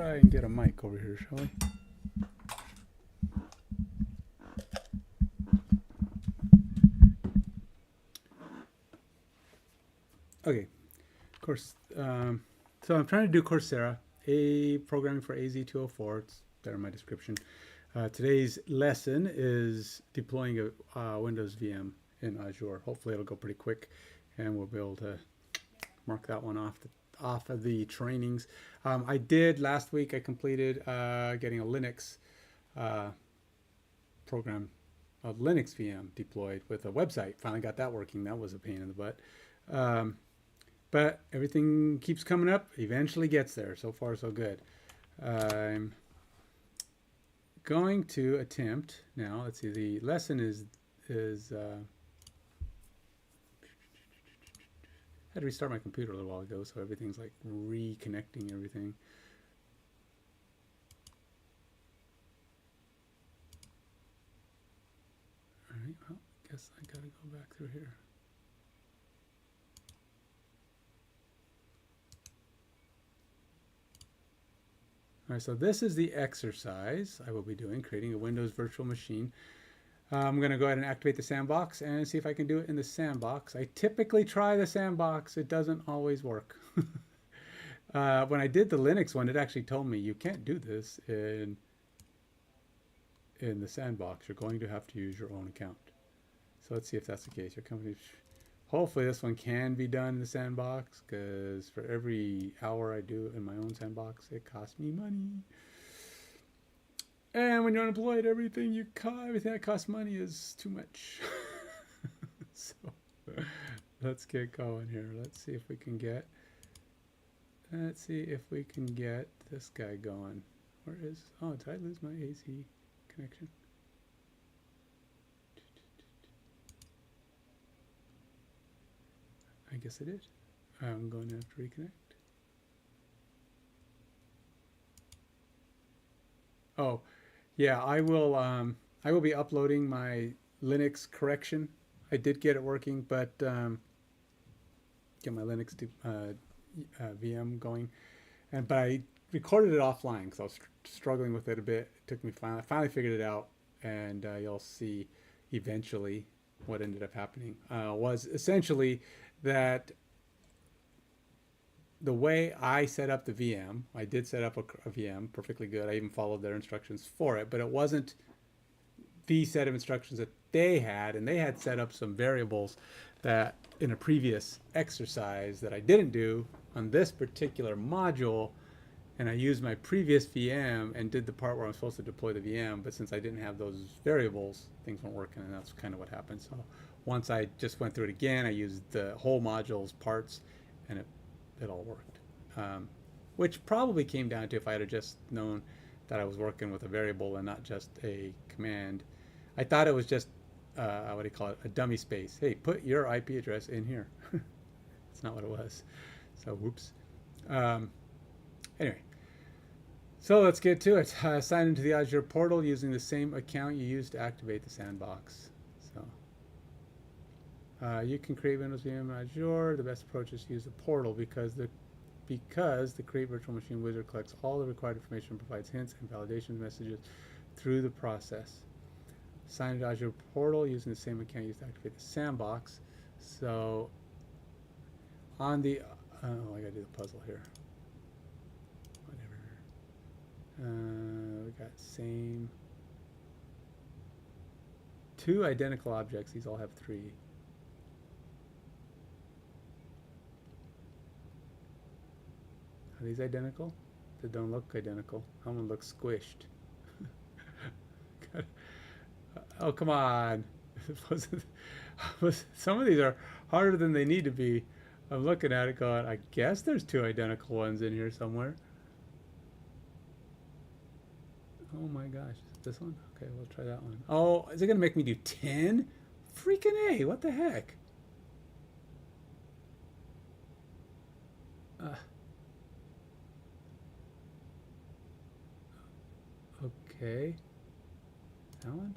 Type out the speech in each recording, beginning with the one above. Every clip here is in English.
try and get a mic over here, shall we? Okay, of course. So I'm trying to do Coursera, programming for AZ204. It's there in my description. Today's lesson is deploying a Windows VM in Azure. Hopefully it'll go pretty quick and we'll be able to mark that one off of the trainings. I did last week, I completed getting a Linux program, a Linux VM deployed with a website. Finally got that working. That was a pain in the butt. But everything keeps coming up, eventually gets there. So far, so good. I'm going to attempt now. Let's see, the lesson is I had to restart my computer a little while ago, so everything's like reconnecting everything. All right, well, I guess I gotta go back through here. All right, so this is the exercise I will be doing, creating a Windows virtual machine. I'm going to go ahead and activate the sandbox and see if I can do it in the sandbox. I typically try the sandbox. It doesn't always work. When I did the Linux one, it actually told me you can't do this in the sandbox. You're going to have to use your own account. So let's see if that's the case. Your company, hopefully this one can be done in the sandbox, because for every hour I do in my own sandbox, it costs me money. And when you're unemployed, everything that costs money is too much. So let's get going here. Let's see if we can get this guy going. Where is, oh, did I lose my AZ connection? I guess I did. I'm going to have to reconnect. Oh, yeah, I will be uploading my Linux correction. I did get it working, but get my Linux VM going, but I recorded it offline because I was struggling with it a bit. It took me finally figured it out, and you'll see eventually what ended up happening was essentially that the way I set up the VM, I did set up a VM perfectly good. I even followed their instructions for it, but it wasn't the set of instructions that they had, and they had set up some variables that in a previous exercise that I didn't do on this particular module, and I used my previous VM and did the part where I'm supposed to deploy the VM, but since I didn't have those variables, things weren't working, and that's kind of what happened. So once I just went through it again, I used the whole module's parts, and it all worked, which probably came down to if I had just known that I was working with a variable and not just a command. I thought it was just what do you call it, a dummy space. Hey, put your IP address in here. That's not what it was, so whoops. Anyway, so let's get to it. Sign into the Azure portal using the same account you used to activate the sandbox. You can create Windows VM in Azure. The best approach is to use the portal because the Create Virtual Machine wizard collects all the required information and provides hints and validation messages through the process. Sign into Azure portal using the same account used to activate the sandbox. So on the I gotta do the puzzle here. Whatever. We got same. Two identical objects. These all have three. Are these identical? They don't look identical. That one looks squished. Oh, come on. Some of these are harder than they need to be. I'm looking at it going, I guess there's two identical ones in here somewhere. Oh my gosh. This one? Okay, we'll try that one. Oh, is it going to make me do 10? Freaking A, what the heck? Okay. That one?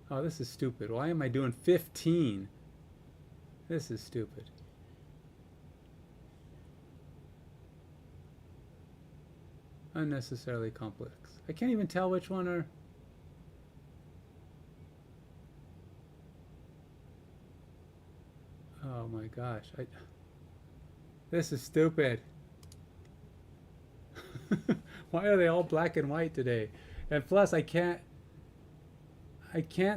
Oh, this is stupid. Why am I doing 15? This is stupid. Unnecessarily complex. I can't even tell which one are... Oh my gosh. This is stupid. Why are they all black and white today? And plus I can't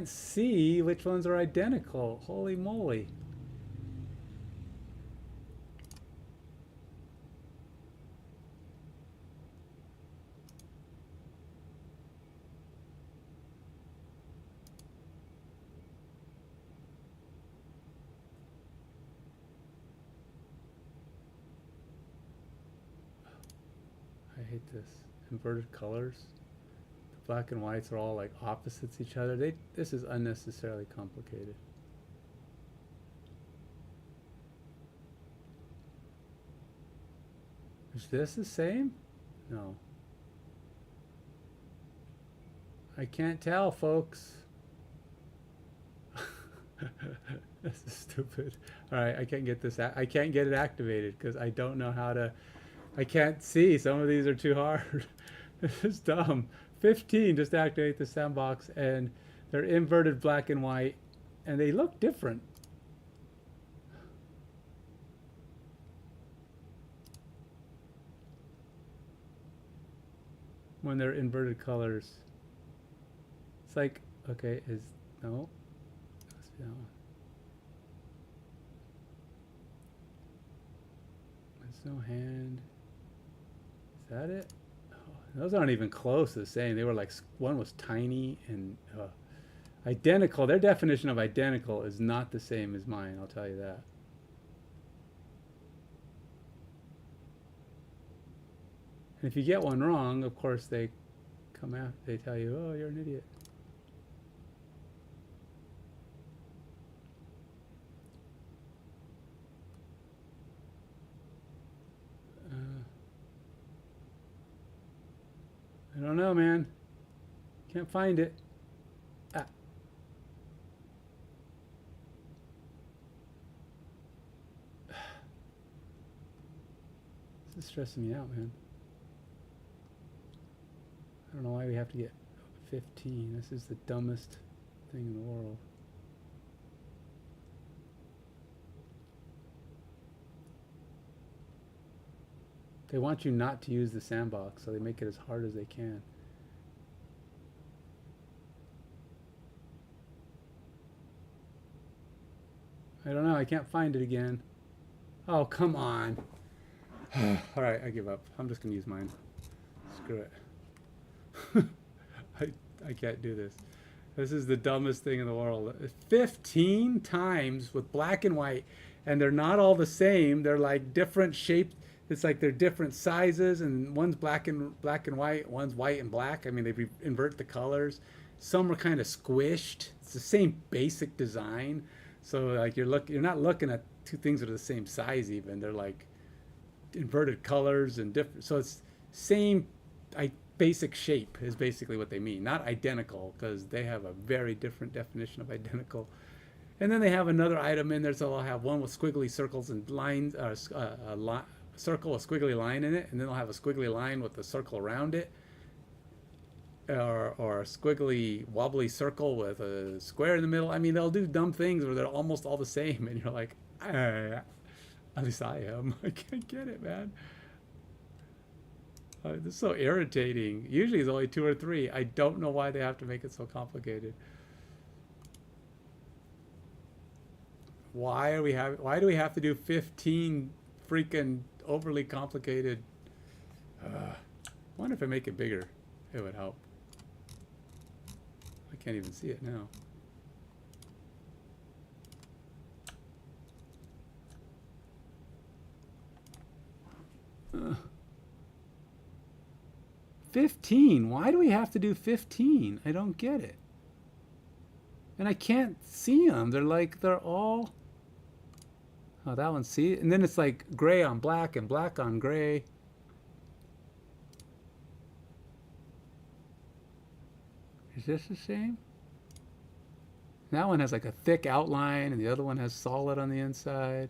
see which ones are identical. Holy moly. I hate this. Inverted colors. The black and whites are all like opposites each other. This is unnecessarily complicated. Is this the same? No. I can't tell, folks. This is stupid. All right, I can't get this. I can't get it activated because I don't know how to. I can't see. Some of these are too hard. This is dumb. 15 just to activate the sandbox, and they're inverted black and white, and they look different. When they're inverted colors. It's like, okay, no. Must be that one. There's no hand. Is that it? Oh, those aren't even close to the same. They were like, one was tiny and identical. Their definition of identical is not the same as mine, I'll tell you that. And if you get one wrong, of course they come out, they tell you, oh, you're an idiot. I don't know, man. Can't find it. Ah. This is stressing me out, man. I don't know why we have to get 15. This is the dumbest thing in the world. They want you not to use the sandbox, so they make it as hard as they can. I don't know. I can't find it again. Oh, come on. All right, I give up. I'm just going to use mine. Screw it. I can't do this. This is the dumbest thing in the world. 15 times with black and white, and they're not all the same. They're like different shapes. It's like they're different sizes, and one's black and white, one's white and black. I mean, they invert the colors. Some are kind of squished. It's the same basic design. So like you're not looking at two things that are the same size even. They're like inverted colors and different. So it's same basic shape is basically what they mean. Not identical, because they have a very different definition of identical. And then they have another item in there, so they'll have one with squiggly circles and lines, circle, a squiggly line in it, and then they'll have a squiggly line with a circle around it, or a squiggly wobbly circle with a square in the middle. I mean, they'll do dumb things where they're almost all the same, and you're like, at least I am. I can't get it, man. This is so irritating. Usually it's only 2 or 3. I don't know why they have to make it so complicated. Why do we have to do 15 freaking overly complicated? I wonder if I make it bigger, it would help. I can't even see it now. 15. Why do we have to do 15? I don't get it. And I can't see them. They're all... Oh, that one, see? And then it's like gray on black and black on gray. Is this the same? That one has like a thick outline, and the other one has solid on the inside.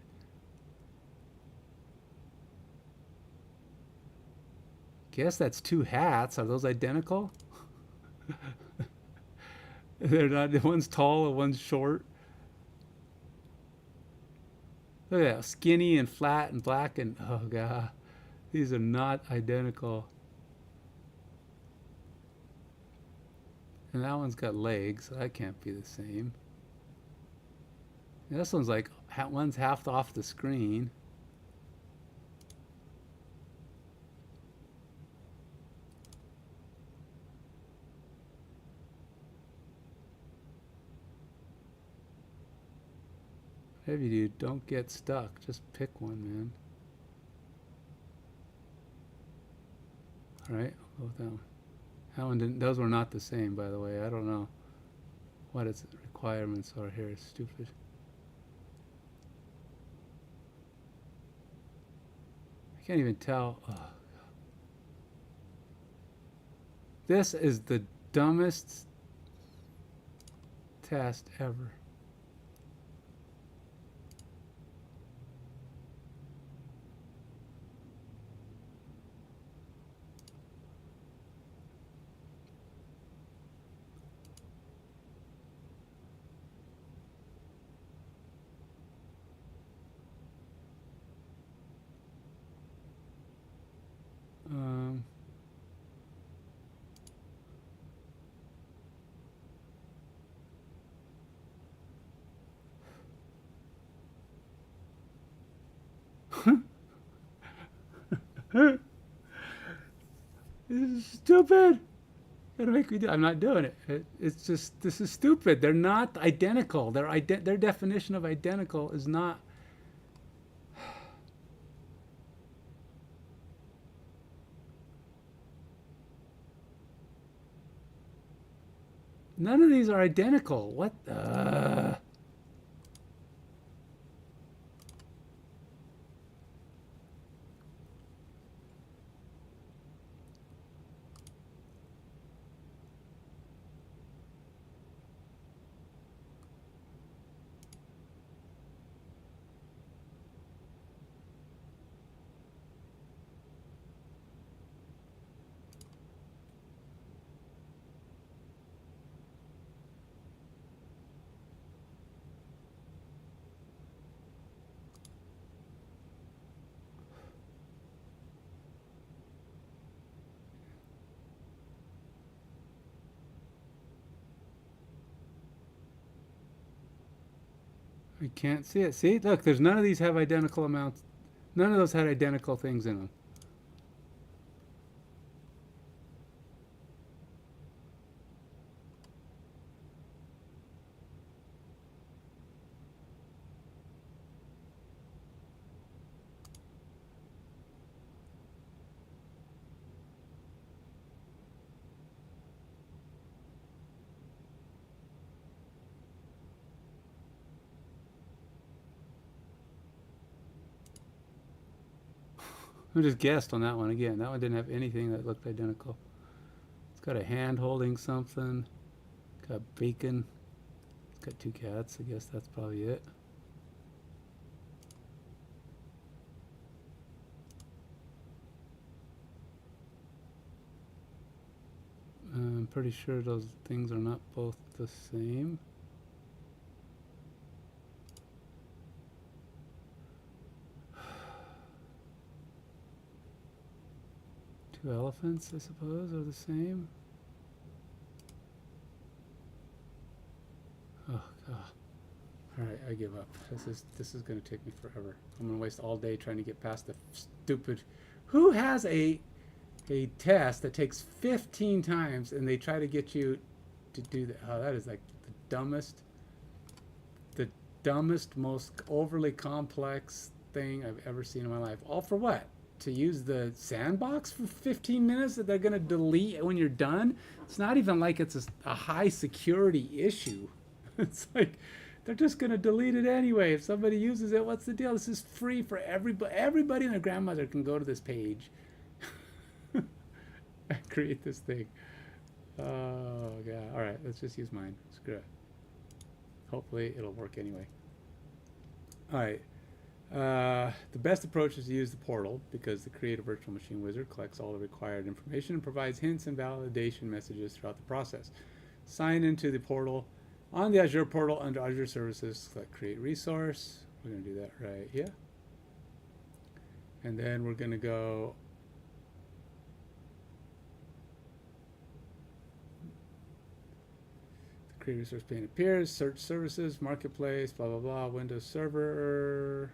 Guess that's two hats. Are those identical? They're not. One's tall and one's short. Look at that, skinny and flat and black and oh god, these are not identical. And that one's got legs, so that can't be the same. And this one's like one's half off the screen. Whatever you do, don't get stuck. Just pick one, man. All right, I'll go with that one. That one didn't. Those were not the same, by the way. I don't know what its requirements are here. It's stupid. I can't even tell. Oh, God. This is the dumbest test ever. This is stupid. Gotta make me do. I'm not doing it. It's just this is stupid. They're not identical. Their definition of identical is not. None of these are identical. What? I can't see it. See, look, there's none of these have identical amounts. None of those had identical things in them. I just guessed on that one again. That one didn't have anything that looked identical. It's got a hand holding something. Got bacon. It's got two cats. I guess that's probably it. I'm pretty sure those things are not both the same. Two elephants, I suppose, are the same. Oh god. Alright, I give up. This is gonna take me forever. I'm gonna waste all day trying to get past the stupid. Who has a test that takes 15 times and they try to get you to do that? Oh, that is like the dumbest, most overly complex thing I've ever seen in my life. All for what? To use the sandbox for 15 minutes that they're going to delete when you're done? It's not even like it's a high security issue. It's like they're just going to delete it anyway. If somebody uses it, what's the deal? This is free for everybody. Everybody and their grandmother can go to this page and create this thing. Oh, God. All right, let's just use mine. Screw it. Hopefully it'll work anyway. All right. The best approach is to use the portal because the Create a Virtual Machine wizard collects all the required information and provides hints and validation messages throughout the process. Sign into the portal on the Azure portal under Azure Services. Select Create Resource. We're going to do that right here. And then we're going to go the Create Resource pane appears. Search Services, Marketplace, blah, blah, blah, Windows Server.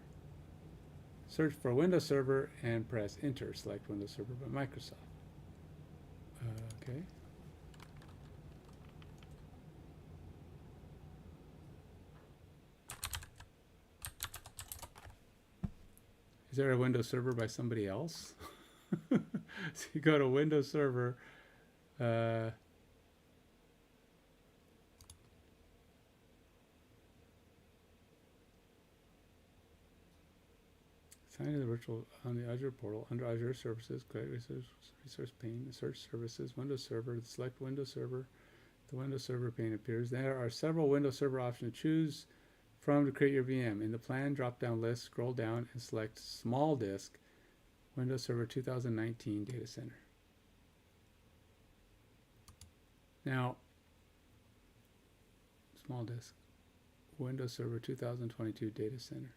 Search for Windows Server and press Enter. Select Windows Server by Microsoft. Okay. Is there a Windows Server by somebody else? So you go to Windows Server. Sign into the virtual on the Azure portal under Azure Services, Create Resource pane, Search Services, Windows Server. Select Windows Server. The Windows Server pane appears. There are several Windows Server options to choose from to create your VM. In the plan drop-down list, scroll down and select Small Disk, Windows Server 2019 Data Center. Now, Small Disk, Windows Server 2022 Data Center.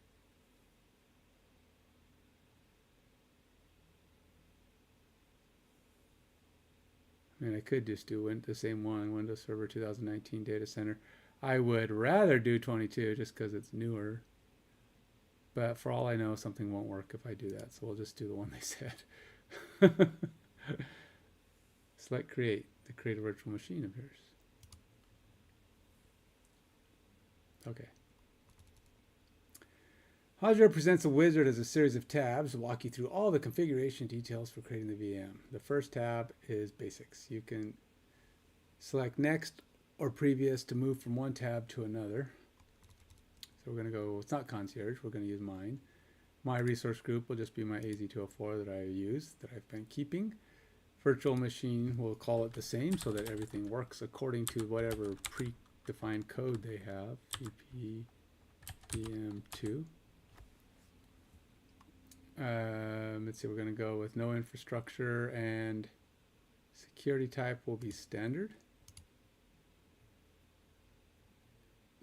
I mean, I could just do the same one, Windows Server 2019 Data Center. I would rather do 22 just because it's newer. But for all I know, something won't work if I do that. So we'll just do the one they said. Select Create. The Create a Virtual Machine appears. Okay. Azure presents a wizard as a series of tabs to walk you through all the configuration details for creating the VM. The first tab is Basics. You can select Next or Previous to move from one tab to another. So we're going to go, it's not Concierge, we're going to use mine. My resource group will just be my AZ204 that I use, that I've been keeping. Virtual machine, we'll call it the same so that everything works according to whatever predefined code they have. VP VM2. Let's see, we're going to go with no infrastructure, and security type will be standard.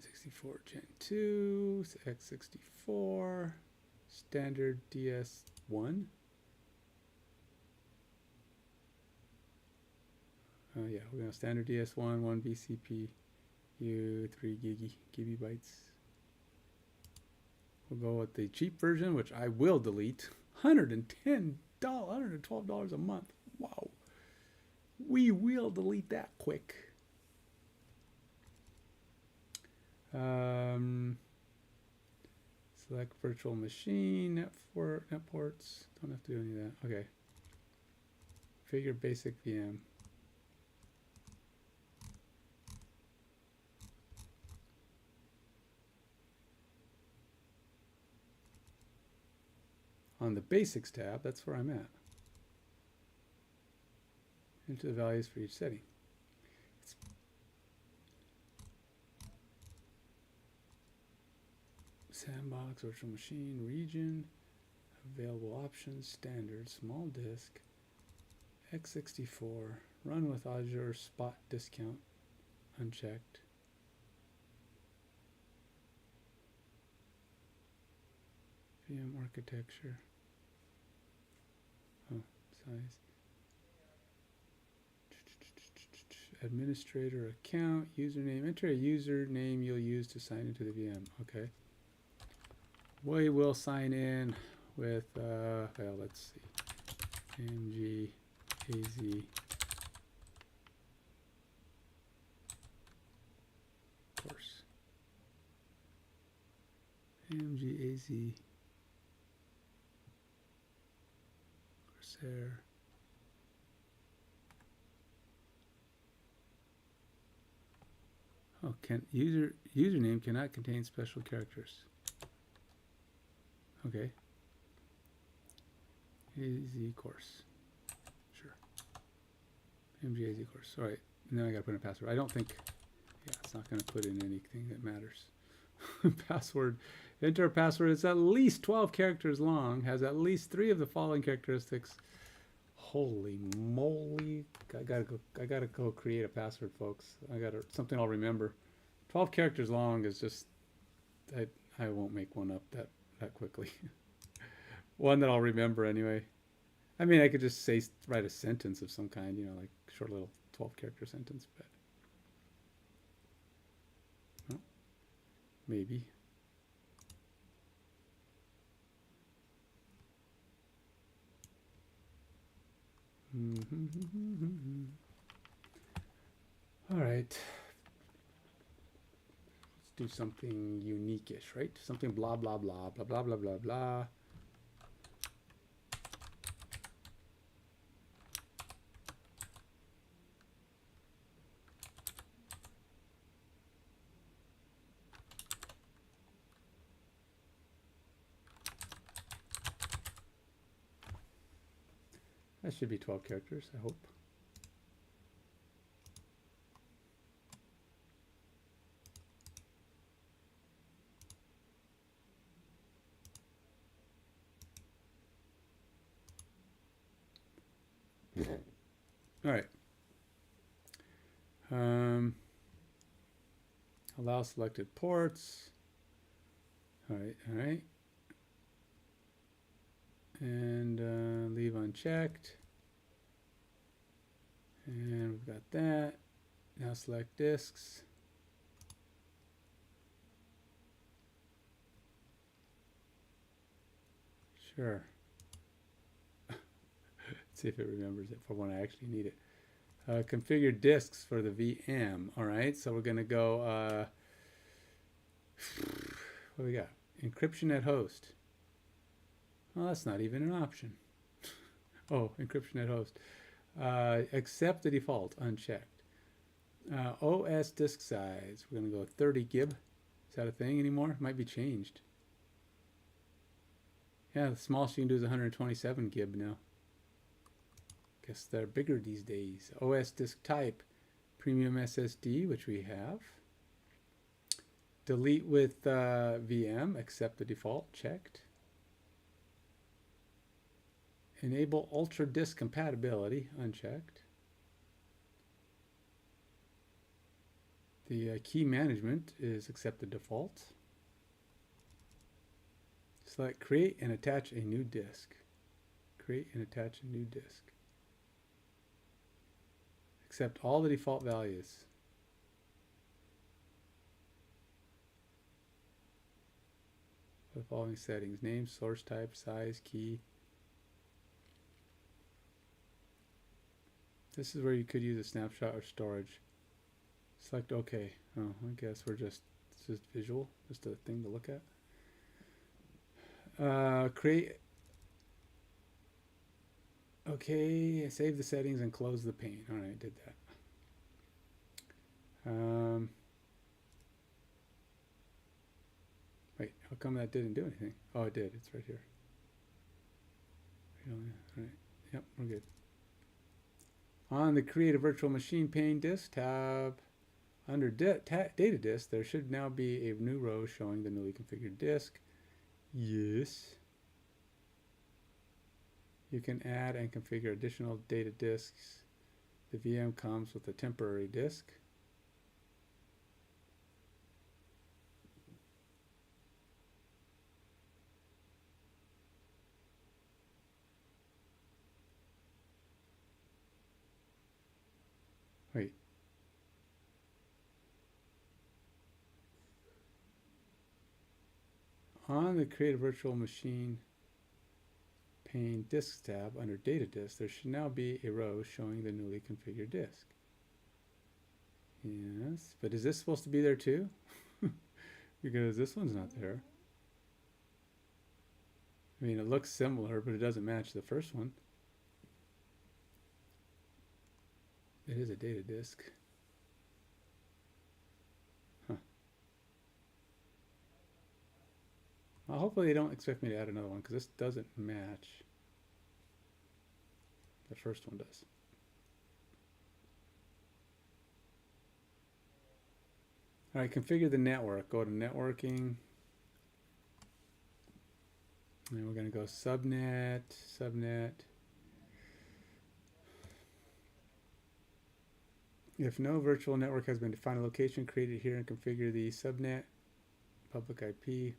64 Gen 2, x64, standard DS1. Yeah, we're going to standard DS1, 1 vCPU, 3 gigabytes. We'll go with the cheap version, which I will delete. $110, $112 a month. Wow. We will delete that quick. Select virtual machine, net ports. Don't have to do any of that. Okay. Figure basic VM. On the Basics tab, that's where I'm at. Enter the values for each setting. Sandbox, virtual machine, region, available options, standard, small disk, x64, run with Azure spot discount, unchecked. VM architecture. Oh, size. Administrator account, username. Enter a username you'll use to sign into the VM. Okay. We will sign in with, well, let's see. MGAZ. Course. MGAZ. Coursera. Oh, username cannot contain special characters. Okay. AZ course. Sure. MGAZ course. All right. And then I got to put in a password. I don't think, yeah, it's not going to put in anything that matters. Password. Enter a password. It's at least 12 characters long, has at least 3 of the following characteristics. Holy moly. I gotta go create a password, folks. something I'll remember. 12 characters long is just, I won't make one up that quickly. One that I'll remember anyway. I mean, I could just write a sentence of some kind, like short little 12 character sentence, but well, maybe. All right. Let's do something unique-ish, right? Something blah, blah, blah, blah, blah, blah, blah, blah. That should be 12 characters, I hope. All right. Allow selected ports. All right. And leave unchecked. And we've got that. Now select disks. Sure. Let's see if it remembers it for when I actually need it. Configure disks for the VM. All right, so we're going to go, what do we got? Encryption at host. Well, that's not even an option. Oh, encryption at host. Accept the default, unchecked. OS disk size, we're going to go 30 gig. Is that a thing anymore? Might be changed. Yeah, the smallest you can do is 127 gig now. Guess they're bigger these days. OS disk type, premium SSD, which we have. Delete with VM, accept the default, checked. Enable ultra disk compatibility, unchecked. The key management is accept the default. Select create and attach a new disk. Create and attach a new disk. Accept all the default values. The following settings: name, source type, size, key. This is where you could use a snapshot or storage. Select OK. Oh, I guess it's just visual, just a thing to look at. Create. Okay, save the settings and close the pane. All right, did that. Wait, how come that didn't do anything? Oh, it did. It's right here. All right. Yep, we're good. On the Create a Virtual Machine pane disk tab, under Data Disk, there should now be a new row showing the newly configured disk. Yes. You can add and configure additional data disks. The VM comes with a temporary disk. Wait. On the Create a Virtual Machine pane Disks tab under Data Disk, there should now be a row showing the newly configured disk. Yes, but is this supposed to be there too? Because this one's not there. I mean, it looks similar, but it doesn't match the first one. It is a data disk. Huh. Well, hopefully they don't expect me to add another one, because this doesn't match. The first one does. All right, configure the network. Go to networking. And we're going to go subnet, subnet. If no virtual network has been defined, a location created here and configure the subnet, public IP.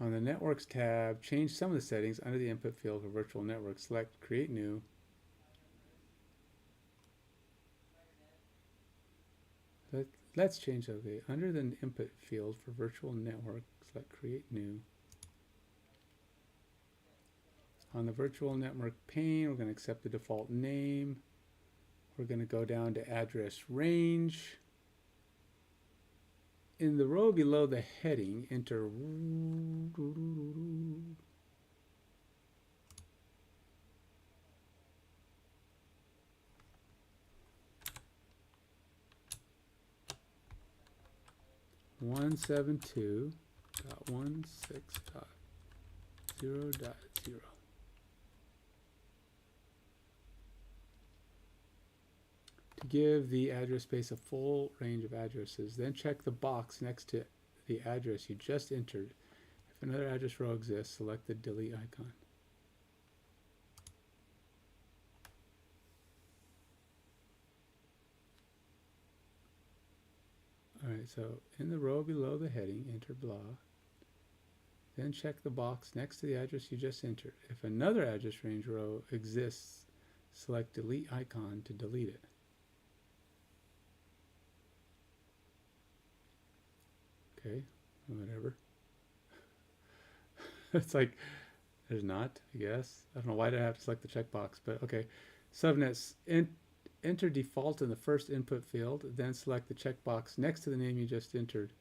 On the Networks tab, change some of the settings under the input field for virtual network. Select Create New. Let's change, okay, under the input field for virtual network, select Create New. On the virtual network pane, we're going to accept the default name. We're going to go down to address range. In the row below the heading, enter 172.16.0.0. To give the address space a full range of addresses, then check the box next to the address you just entered. If another address row exists, select the delete icon. Alright, so in the row below the heading, enter blah. Then check the box next to the address you just entered. If another address range row exists, select delete icon to delete it. Okay, whatever. It's like, there's not, I guess. I don't know why did I have to select the checkbox, but okay. Subnets, enter default in the first input field, then select the checkbox next to the name you just entered.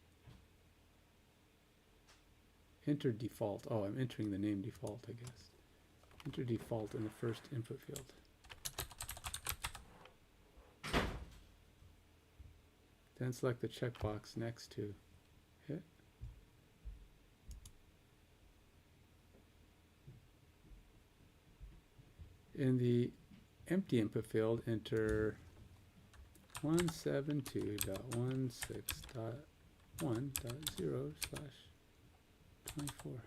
Enter default. Oh, I'm entering the name default, I guess. Enter default in the first input field. Then select the checkbox next to it. In the empty input field, enter 172.16.1.0/24.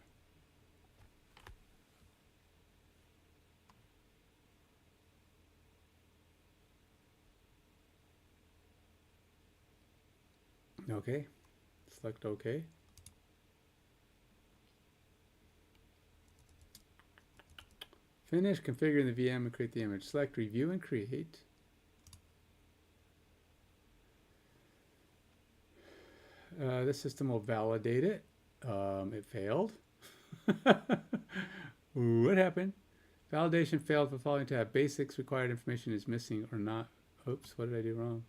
Okay, select OK. Finish configuring the VM and create the image. Select Review and Create. This system will validate it. It failed. What happened? Validation failed for the following tab. Basics required information is missing or not. Oops, what did I do wrong?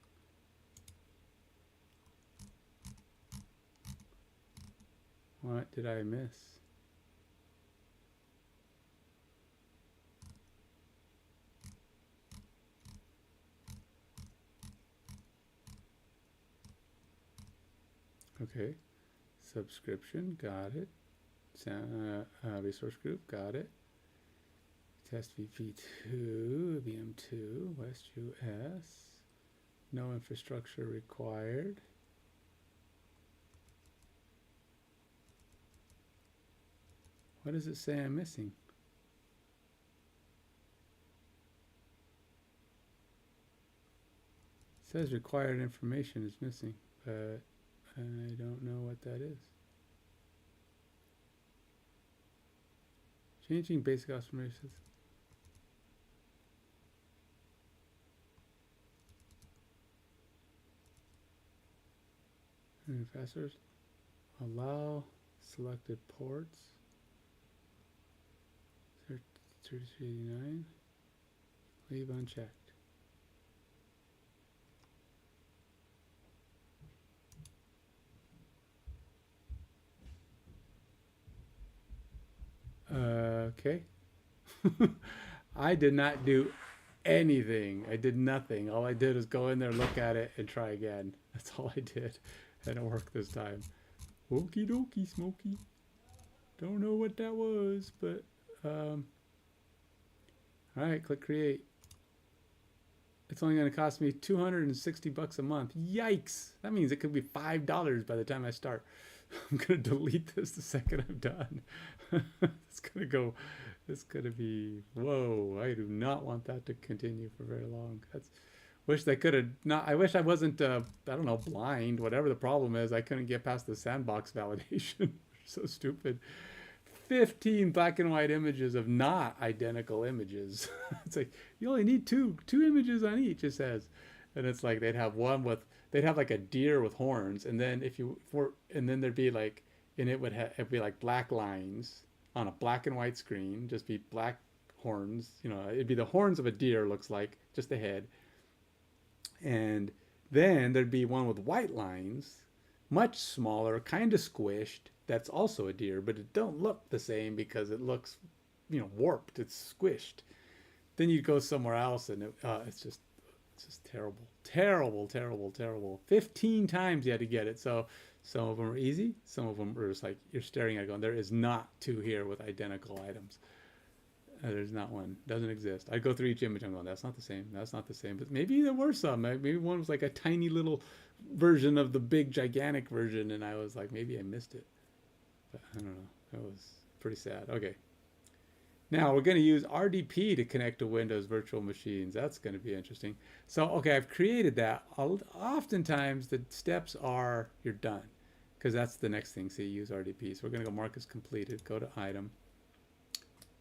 What did I miss? Okay, subscription, got it. Resource group, got it. Test VP2, VM2, West US. No infrastructure required. What does it say I'm missing? It says required information is missing, but I don't know what that is. Changing basic operations. Passwords. Allow selected ports. 3389. Leave unchecked. Okay. I did not do anything. I did nothing. All I did was go in there, look at it, and try again. That's all I did. And it worked this time. Okie dokie, Smokey. Don't know what that was, but alright, click create. it's only going to cost me $260 a month. Yikes! That means it could be $5 by the time I start. I'm going to delete this the second I'm done. It's going to go, it's going to be, whoa, I do not want that to continue for very long. Wish they could have not, I wish I wasn't, I don't know, blind, whatever the problem is. I couldn't get past the sandbox validation. So stupid. 15 black and white images of not identical images. It's like, you only need two images on each, it says. And it's like, they'd have like a deer with horns. And then and then there'd be like, and it'd be like black lines on a black and white screen, just be black horns, it'd be the horns of a deer, looks like, just the head. And then there'd be one with white lines, much smaller, kind of squished. That's also a deer, but it don't look the same because it looks, warped. It's squished. Then you go somewhere else, and it's just terrible, terrible, terrible, terrible. 15 times you had to get it. So some of them are easy. Some of them are just like you're staring at it going, there is not two here with identical items. There's not one. Doesn't exist. I go through each image. I'm going, that's not the same. That's not the same. But maybe there were some. Maybe one was like a tiny little version of the big gigantic version, and I was like, maybe I missed it. But I don't know. That was pretty sad. Okay. Now we're going to use RDP to connect to Windows virtual machines. That's going to be interesting. So, okay, I've created that. Oftentimes the steps are you're done because that's the next thing. So you use RDP. So we're going to go mark as completed. Go to item.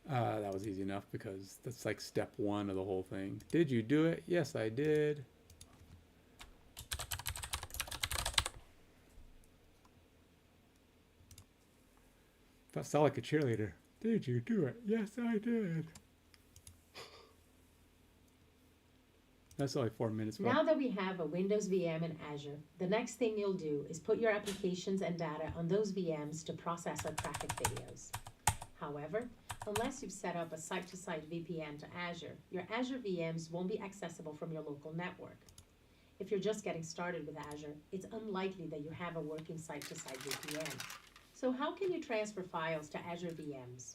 That was easy enough because that's like step one of the whole thing. Did you do it? Yes, I did. I sound like a cheerleader. Did you do it? Yes, I did. That's only 4 minutes. Now that we have a Windows VM in Azure, the next thing you'll do is put your applications and data on those VMs to process our traffic videos. However, unless you've set up a site-to-site VPN to Azure, your Azure VMs won't be accessible from your local network. If you're just getting started with Azure, it's unlikely that you have a working site-to-site VPN. So how can you transfer files to Azure VMs?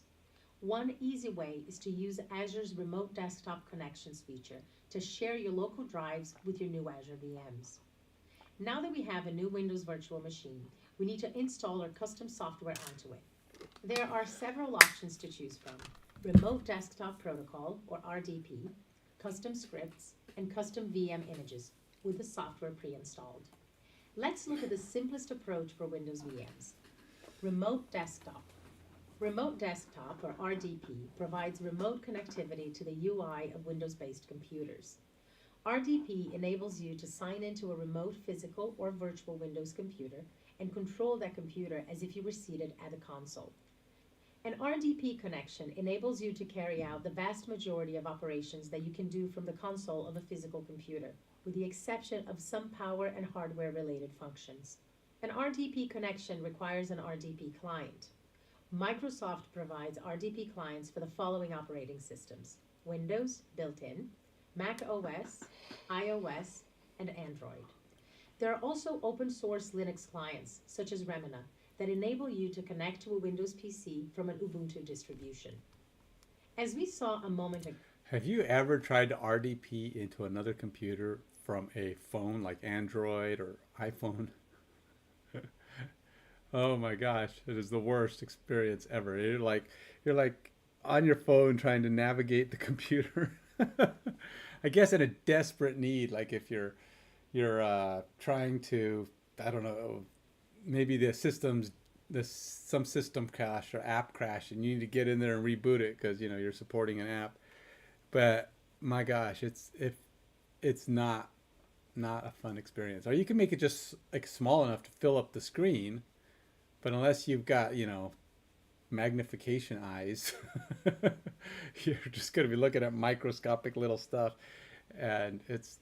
One easy way is to use Azure's Remote Desktop Connections feature to share your local drives with your new Azure VMs. Now that we have a new Windows virtual machine, we need to install our custom software onto it. There are several options to choose from: Remote Desktop Protocol, or RDP, custom scripts, and custom VM images with the software pre-installed. Let's look at the simplest approach for Windows VMs. Remote Desktop. Remote Desktop, or RDP, provides remote connectivity to the UI of Windows-based computers. RDP enables you to sign into a remote physical or virtual Windows computer and control that computer as if you were seated at a console. An RDP connection enables you to carry out the vast majority of operations that you can do from the console of a physical computer, with the exception of some power and hardware-related functions. An RDP connection requires an RDP client. Microsoft provides RDP clients for the following operating systems: Windows built-in, Mac OS, iOS, and Android. There are also open-source Linux clients, such as Remina, that enable you to connect to a Windows PC from an Ubuntu distribution. As we saw a moment ago, have you ever tried to RDP into another computer from a phone like Android or iPhone? Oh my gosh, it is the worst experience ever. You're like on your phone trying to navigate the computer. I guess in a desperate need, like if you're trying to, I don't know, maybe some system crash or app crash, and you need to get in there and reboot it because you're supporting an app. But my gosh, it's not a fun experience. Or you can make it just like small enough to fill up the screen, but unless you've got magnification eyes, you're just going to be looking at microscopic little stuff, and it's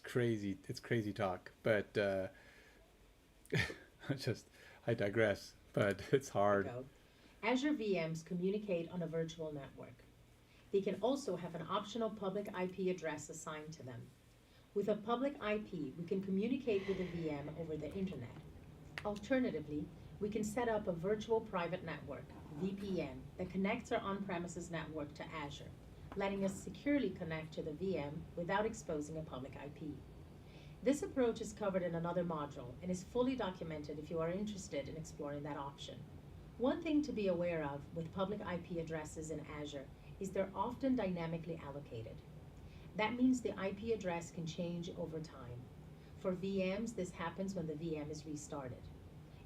crazy. It's crazy talk. But I digress. But it's hard. Azure VMs communicate on a virtual network. They can also have an optional public IP address assigned to them. With a public IP, we can communicate with a VM over the internet. Alternatively, we can set up a virtual private network, VPN, that connects our on-premises network to Azure. letting us securely connect to the VM without exposing a public IP. This approach is covered in another module and is fully documented if you are interested in exploring that option. One thing to be aware of with public IP addresses in Azure is they're often dynamically allocated. That means the IP address can change over time. For VMs, this happens when the VM is restarted.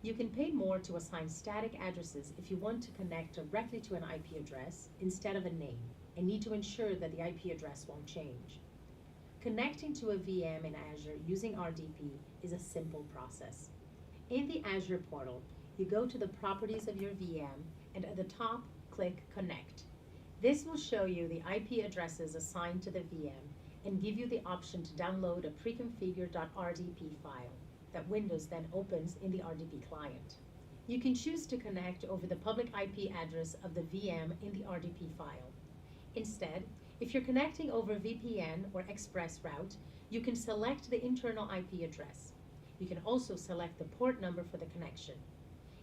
You can pay more to assign static addresses if you want to connect directly to an IP address instead of a name, and need to ensure that the IP address won't change. Connecting to a VM in Azure using RDP is a simple process. In the Azure portal, you go to the properties of your VM and at the top, click Connect. This will show you the IP addresses assigned to the VM and give you the option to download a preconfigured.rdp file that Windows then opens in the RDP client. You can choose to connect over the public IP address of the VM in the RDP file. Instead, if you're connecting over VPN or Express route, you can select the internal IP address. You can also select the port number for the connection.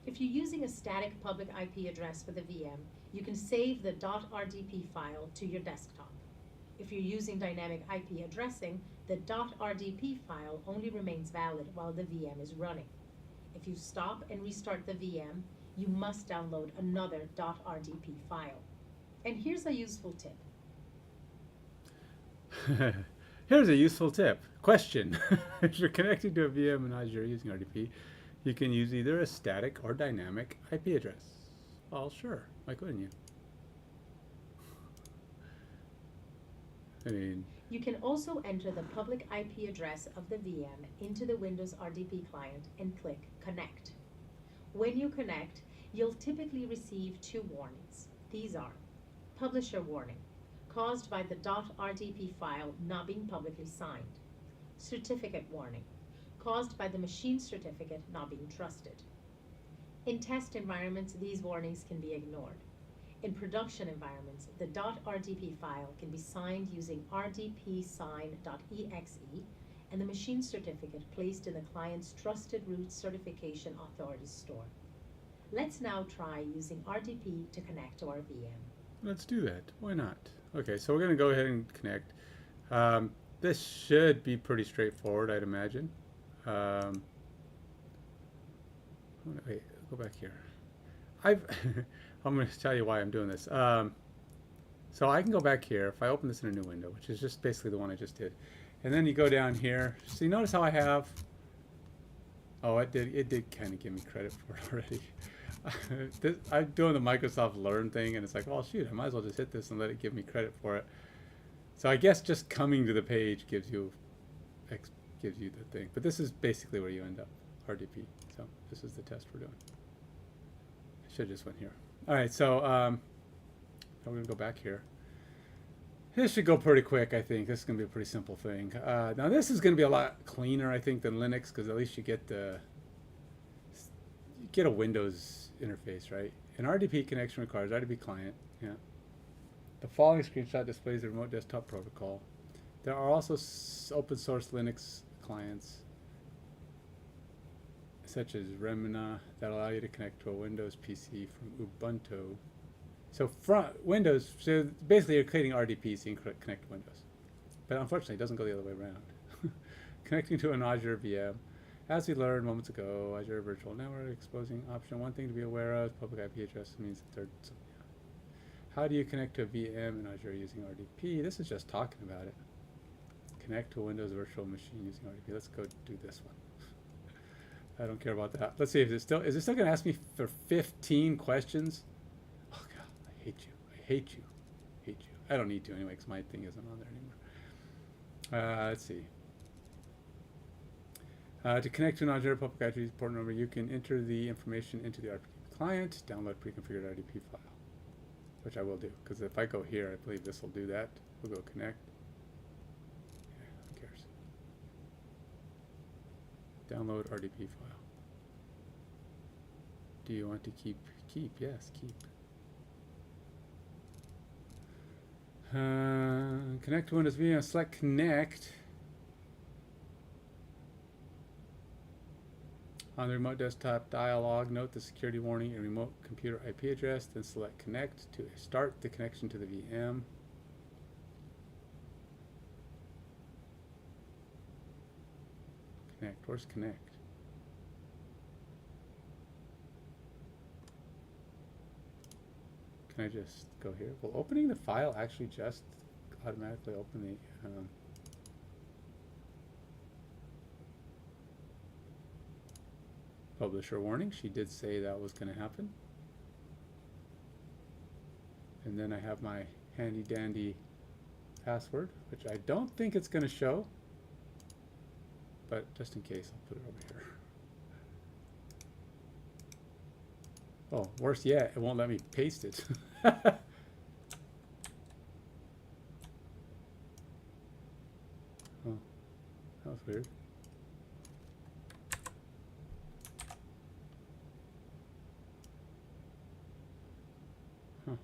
If you're using a static public IP address for the VM, you can save the .rdp file to your desktop. If you're using dynamic IP addressing, the .rdp file only remains valid while the VM is running. If you stop and restart the VM, you must download another .rdp file. And here's a useful tip. Here's a useful tip. Question. If you're connecting to a VM in Azure using RDP, you can use either a static or dynamic IP address. Well, sure. Why couldn't you? I mean, you can also enter the public IP address of the VM into the Windows RDP client and click Connect. When you connect, you'll typically receive two warnings. These are Publisher Warning, caused by the .rdp file not being publicly signed. Certificate Warning, caused by the machine certificate not being trusted. In test environments, these warnings can be ignored. In production environments, the .rdp file can be signed using rdpsign.exe and the machine certificate placed in the client's Trusted Root Certification Authority store. Let's now try using RDP to connect to our VM. Let's do that. Why not? Okay, so we're going to go ahead and connect. This should be pretty straightforward, I'd imagine. Wait, go back here. I'm going to tell you why I'm doing this. So I can go back here. If I open this in a new window, which is just basically the one I just did, and then you go down here. So you notice how I have. Oh, it did kind of give me credit for it already. I'm doing the Microsoft Learn thing, and it's like, well, shoot, I might as well just hit this and let it give me credit for it. So I guess just coming to the page gives you the thing. But this is basically where you end up, RDP. So this is the test we're doing. I should have just went here. All right, so now we're going to go back here. This should go pretty quick, I think. This is going to be a pretty simple thing. Now this is going to be a lot cleaner, I think, than Linux, because at least you get a Windows interface, right? An RDP connection requires RDP client. Yeah. The following screenshot displays the remote desktop protocol. There are also open source Linux clients, such as Remina, that allow you to connect to a Windows PC from Ubuntu. So from Windows, so basically you're creating RDP so you can connect to Windows. But unfortunately, it doesn't go the other way around. Connecting to an Azure VM. As we learned moments ago, Azure Virtual Network exposing option. One thing to be aware of, public IP address means that they're, so, yeah. How do you connect to a VM in Azure using RDP? This is just talking about it. Connect to a Windows virtual machine using RDP. Let's go do this one. I don't care about that. Let's see if is it still going to ask me for 15 questions? Oh God, I hate you. I hate you. I hate you. I don't need to anyway because my thing isn't on there anymore. Let's see. To connect to an Azure public IP port number, you can enter the information into the RDP client, download pre-configured RDP file, which I will do, because if I go here, I believe this will do that. We'll go connect. Yeah, who cares? Download RDP file. Do you want to keep? Keep, yes, keep. Connect to Windows VM, select connect. On the remote desktop dialog, note the security warning and remote computer IP address, then select connect to start the connection to the VM. Connect. Where's connect? Can I just go here? Will opening the file actually just automatically open the publisher warning? She did say that was going to happen. And then I have my handy dandy password, which I don't think it's going to show, but just in case, I'll put it over here. Oh, worse yet, it won't let me paste it. Oh, that was weird. Huh.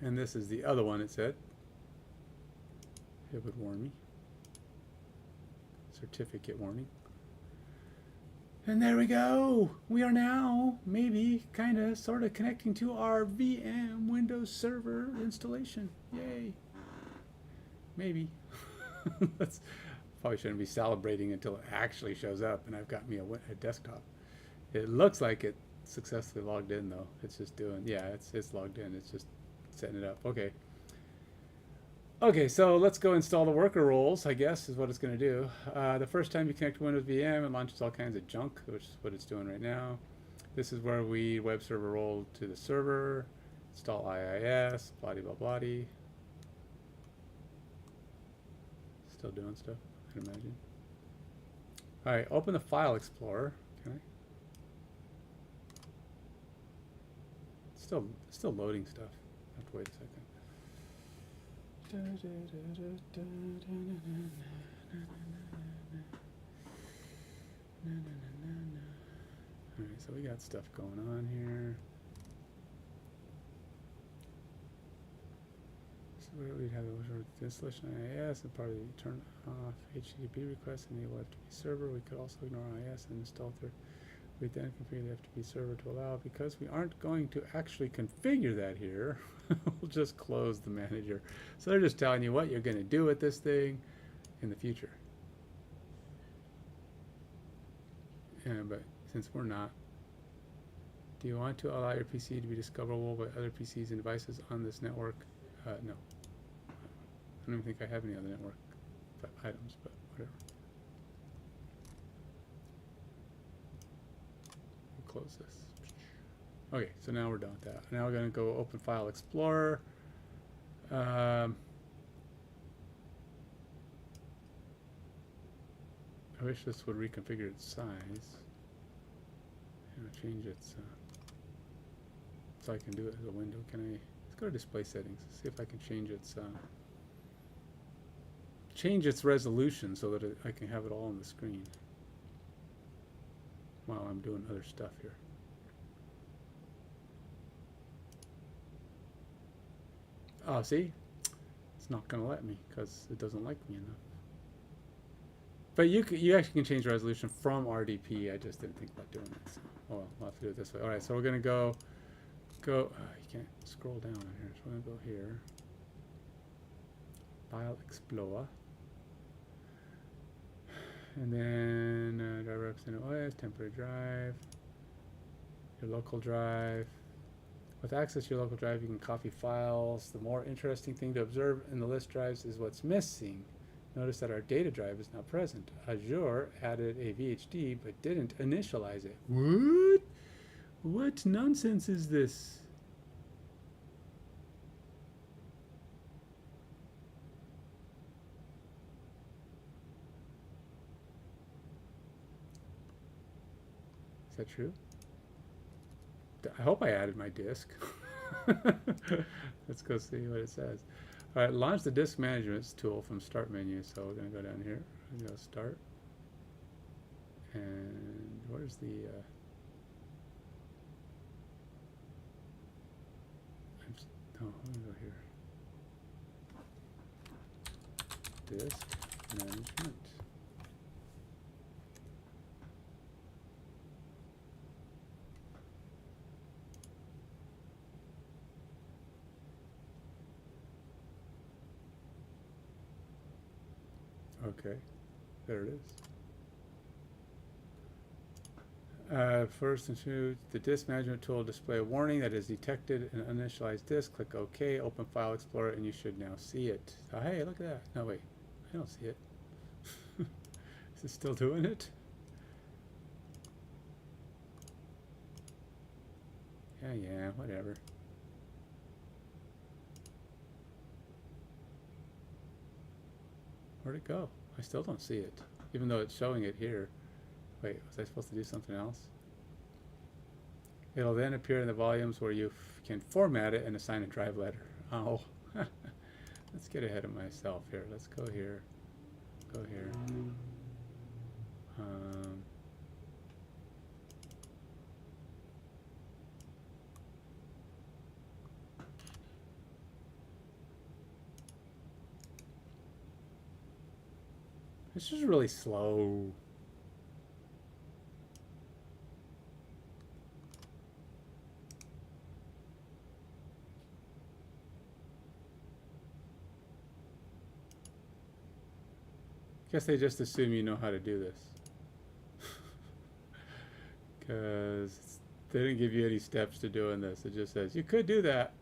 And this is the other one, it said. It would warn me. Certificate warning. And there we go. We are now maybe kind of sort of connecting to our VM Windows Server installation. Yay. Maybe. That's probably shouldn't be celebrating until it actually shows up and I've got me a desktop. It looks like it successfully logged in though. It's just doing, yeah, it's logged in. It's just setting it up. Okay. Okay, so let's go install the worker roles, I guess, is what it's going to do. The first time you connect to Windows VM, it launches all kinds of junk, which is what it's doing right now. This is where we web server roll to the server, install IIS, blah-de-blah-blah-de. Still doing stuff, I can imagine. All right, open the File Explorer. Can I? Still loading stuff. I have to wait a second. Alright, so we got stuff going on here. So where we'd have the installation IIS and part of the turn off HTTP requests, enable FTP server. We could also ignore IIS and install through. We then configure the FTP server to allow, because we aren't going to actually configure that here, we'll just close the manager. So they're just telling you what you're going to do with this thing in the future. But since we're not, do you want to allow your PC to be discoverable by other PCs and devices on this network? No. I don't even think I have any other network items, but whatever. Close this. Okay, so now we're done with that. Now we're going to go open File Explorer. I wish this would reconfigure its size. Change its so I can do it as a window. Can I? Let's go to display settings. See if I can change its resolution so that I can have it all on the screen while I'm doing other stuff here. Oh, see? It's not going to let me because it doesn't like me enough. But you actually can change the resolution from RDP. I just didn't think about doing that. So, oh well, we'll have to do it this way. All right, so we're going to you can't scroll down on here. So we're going to go here. File Explorer. And then drive representative OS, temporary drive, your local drive. With access to your local drive, you can copy files. The more interesting thing to observe in the list drives is what's missing. Notice that our data drive is now present. Azure added a VHD but didn't initialize it. What? What nonsense is this? Is that true? I hope I added my disk. Let's go see what it says. All right, launch the disk management tool from start menu. So we're going to go down here. We're going to go start. And where's the... I'm going to go here. Disk management. Okay, there it is. First, include the disk management tool display a warning that is detected an uninitialized disk. Click OK, open File Explorer, and you should now see it. Oh, hey, look at that. No, wait, I don't see it. Is it still doing it? Yeah, whatever. Where'd it go? I still don't see it, even though it's showing it here. Wait, was I supposed to do something else? It'll then appear in the volumes where you can format it and assign a drive letter. Oh, let's get ahead of myself here. Let's go here. Go here. This is really slow. Guess they just assume you know how to do this. Because they didn't give you any steps to doing this. It just says, you could do that.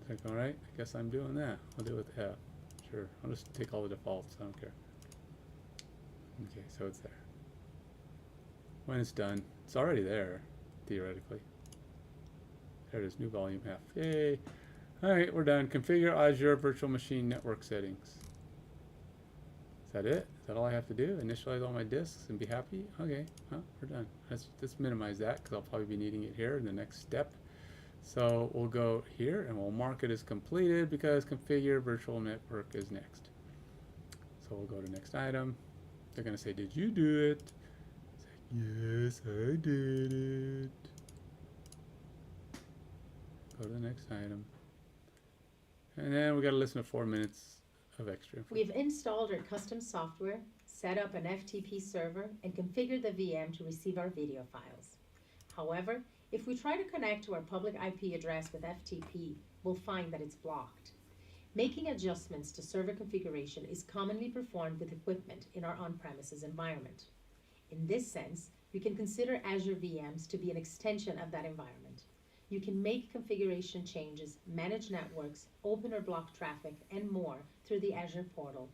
It's like, alright, I guess I'm doing that. I'll do it with F. Sure, I'll just take all the defaults. I don't care. Okay, so it's there. When it's done, it's already there, theoretically. There it is, new volume F. Yay! Alright, we're done. Configure Azure Virtual Machine Network Settings. Is that it? Is that all I have to do? Initialize all my disks and be happy? Okay, well, we're done. Let's minimize that because I'll probably be needing it here in the next step. So we'll go here and we'll mark it as completed because configure virtual network is next. So we'll go to next item. They're going to say, did you do it? Say, yes, I did it. Go to the next item. And then we got to listen to 4 minutes of extra information. We've installed our custom software, set up an FTP server, and configured the VM to receive our video files. However, if we try to connect to our public IP address with FTP, we'll find that it's blocked. Making adjustments to server configuration is commonly performed with equipment in our on-premises environment. In this sense, you can consider Azure VMs to be an extension of that environment. You can make configuration changes, manage networks, open or block traffic, and more through the Azure portal,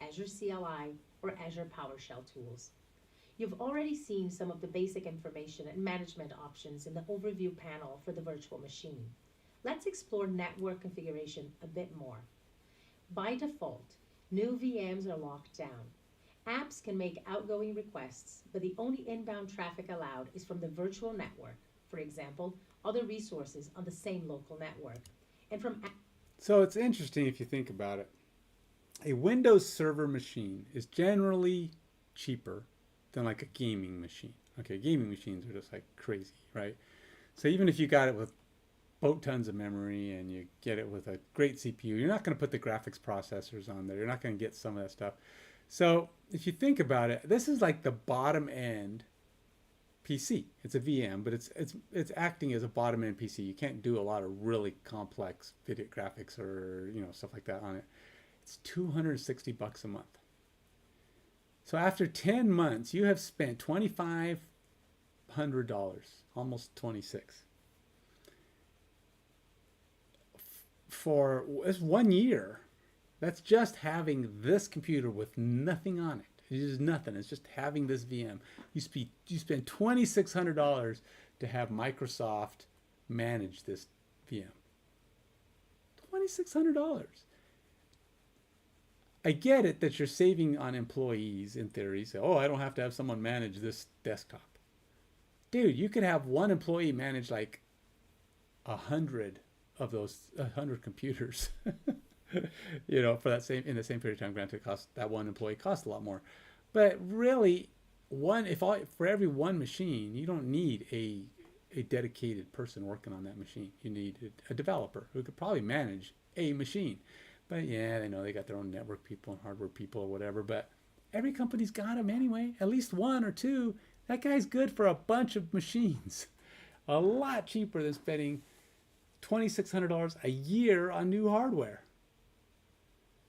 Azure CLI, or Azure PowerShell tools. You've already seen some of the basic information and management options in the overview panel for the virtual machine. Let's explore network configuration a bit more. By default, new VMs are locked down. Apps can make outgoing requests, but the only inbound traffic allowed is from the virtual network, for example, other resources on the same local network. And from So it's interesting if you think about it. A Windows Server machine is generally cheaper than like a gaming machine. Okay, gaming machines are just like crazy, right? So even if you got it with boat tons of memory and you get it with a great CPU, you're not going to put the graphics processors on there. You're not going to get some of that stuff. So if you think about it, this is like the bottom end PC. It's a VM, but it's acting as a bottom end PC. You can't do a lot of really complex video graphics or stuff like that on it. It's $260 a month. So after 10 months, you have spent $2,500, almost $26. For this 1 year, that's just having this computer with nothing on it. It's just nothing. It's just having this VM. You spend $2,600 to have Microsoft manage this VM. $2,600. I get it that you're saving on employees in theory. So, oh, I don't have to have someone manage this desktop. Dude, you could have one employee manage like 100 of those 100 computers. For that in the same period of time. Granted, that one employee costs a lot more, but really, for every one machine, you don't need a dedicated person working on that machine. You need a developer who could probably manage a machine. But yeah, they know they got their own network people and hardware people or whatever. But every company's got them anyway. At least one or two. That guy's good for a bunch of machines. A lot cheaper than spending $2,600 a year on new hardware.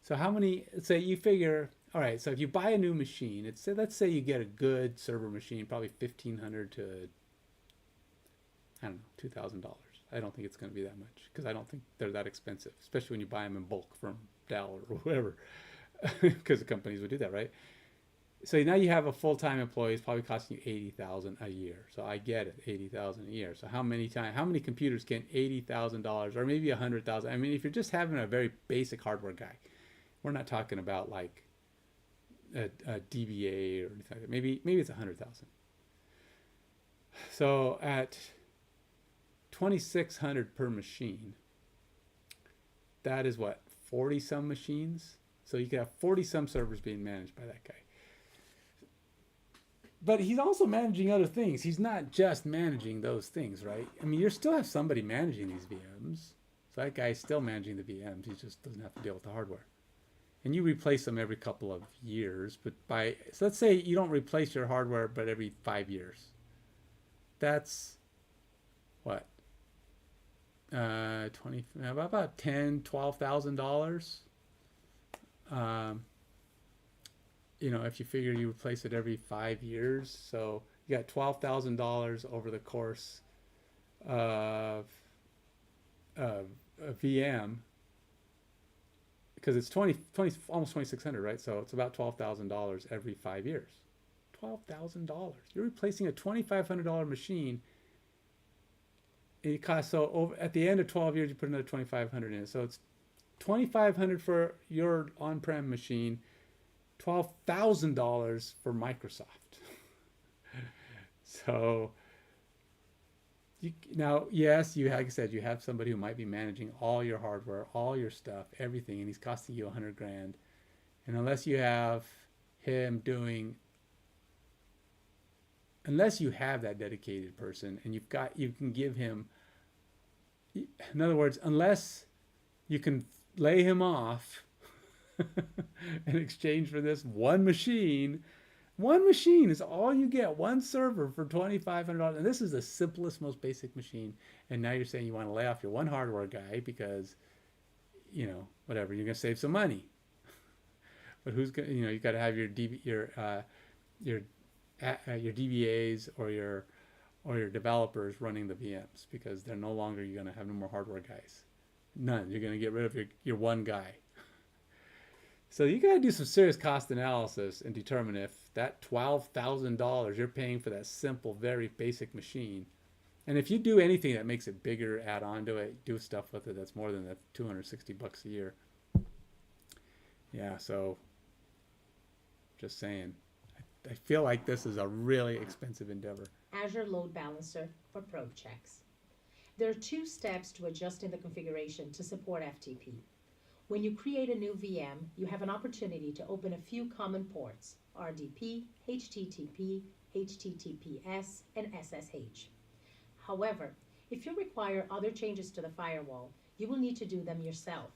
So how many, say you figure, all right, so if you buy a new machine, let's say you get a good server machine, probably 1,500 to, I don't know, $2,000. I don't think it's going to be that much because I don't think they're that expensive, especially when you buy them in bulk from Dell or whoever, because the companies would do that, right? So now you have a full-time employee, it's probably costing you 80,000 a year. So I get it, 80,000 a year. So how many computers can $80,000 or maybe 100,000? I mean, if you're just having a very basic hardware guy, we're not talking about like a DBA or anything like that. Maybe it's 100,000. So at 2,600 per machine, that is what, 40 some machines? So you could have 40 some servers being managed by that guy. But he's also managing other things. He's not just managing those things, right? I mean, you still have somebody managing these VMs. So that guy's still managing the VMs. He just doesn't have to deal with the hardware. And you replace them every couple of years. But so let's say you don't replace your hardware, but every 5 years. That's what? About $12,000. If you figure you replace it every 5 years, so you got $12,000 over the course of a VM, because it's almost 2,600, right? So it's about $12,000 every 5 years. $12,000. You're replacing a $2,500 machine. It costs at the end of 12 years, you put another $2,500 in it. So it's $2,500 for your on-prem machine, $12,000 for Microsoft. So now, yes, like I said, you have somebody who might be managing all your hardware, all your stuff, everything, and he's costing you $100,000. And unless you have that dedicated person, and you can give him, in other words, unless you can lay him off in exchange for this one machine is all you get, one server for $2,500. And this is the simplest, most basic machine. And now you're saying you want to lay off your one hardware guy because, whatever, you're going to save some money. But who's going to, you got to have your DBAs or your developers running the VMs, because you're going to have no more hardware guys. None. You're going to get rid of your one guy. So you got to do some serious cost analysis and determine if that $12,000 you're paying for that simple, very basic machine, and if you do anything that makes it bigger, add on to it, do stuff with it that's more than that $260 a year. Yeah, so just saying, I feel like this is a really expensive endeavor. Azure Load Balancer for Pro Checks. There are 2 steps to adjusting the configuration to support FTP. When you create a new VM, you have an opportunity to open a few common ports: RDP, HTTP, HTTPS, and SSH. However, if you require other changes to the firewall, you will need to do them yourself.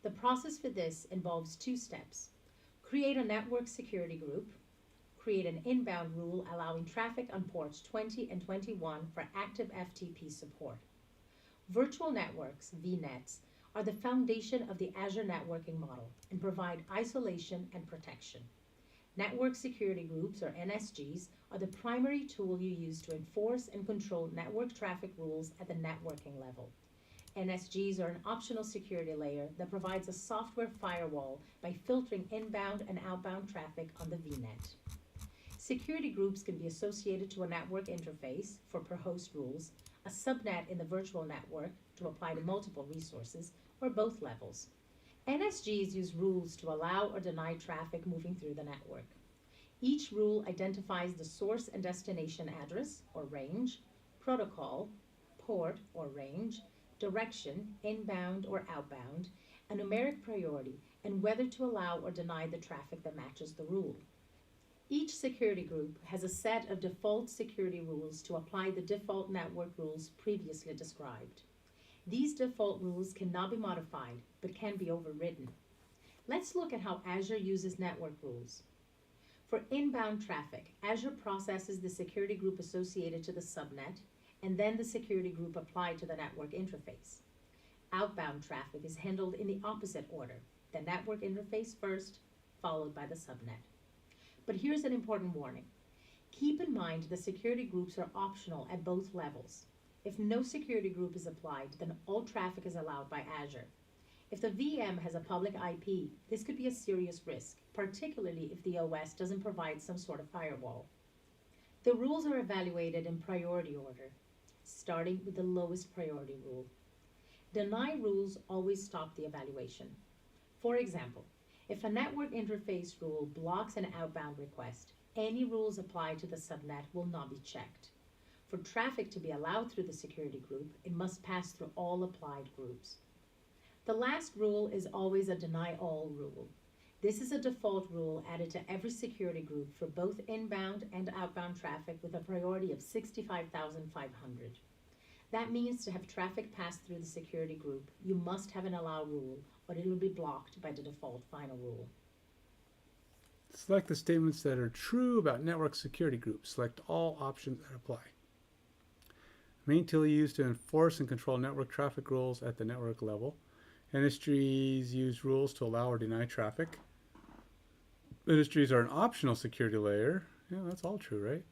The process for this involves 2 steps. Create a network security group. Create an inbound rule allowing traffic on ports 20 and 21 for active FTP support. Virtual networks, VNets, are the foundation of the Azure networking model and provide isolation and protection. Network security groups, or NSGs, are the primary tool you use to enforce and control network traffic rules at the networking level. NSGs are an optional security layer that provides a software firewall by filtering inbound and outbound traffic on the VNet. Security groups can be associated to a network interface for per-host rules, a subnet in the virtual network to apply to multiple resources, or both levels. NSGs use rules to allow or deny traffic moving through the network. Each rule identifies the source and destination address, or range, protocol, port, or range, direction, inbound or outbound, a numeric priority, and whether to allow or deny the traffic that matches the rule. Each security group has a set of default security rules to apply the default network rules previously described. These default rules cannot be modified, but can be overridden. Let's look at how Azure uses network rules. For inbound traffic, Azure processes the security group associated to the subnet, and then the security group applied to the network interface. Outbound traffic is handled in the opposite order. the network interface first, followed by the subnet. But here's an important warning. Keep in mind the security groups are optional at both levels. If no security group is applied, then all traffic is allowed by Azure. If the VM has a public IP, this could be a serious risk, particularly if the OS doesn't provide some sort of firewall. The rules are evaluated in priority order, starting with the lowest priority rule. Deny rules always stop the evaluation. For example, if a network interface rule blocks an outbound request, any rules applied to the subnet will not be checked. For traffic to be allowed through the security group, it must pass through all applied groups. The last rule is always a deny all rule. This is a default rule added to every security group for both inbound and outbound traffic with a priority of 65,500. That means to have traffic pass through the security group, you must have an allow rule, or it will be blocked by the default final rule. Select the statements that are true about network security groups. Select all options that apply. Main tool used to enforce and control network traffic rules at the network level. Industries use rules to allow or deny traffic. Industries are an optional security layer. Yeah, that's all true, right?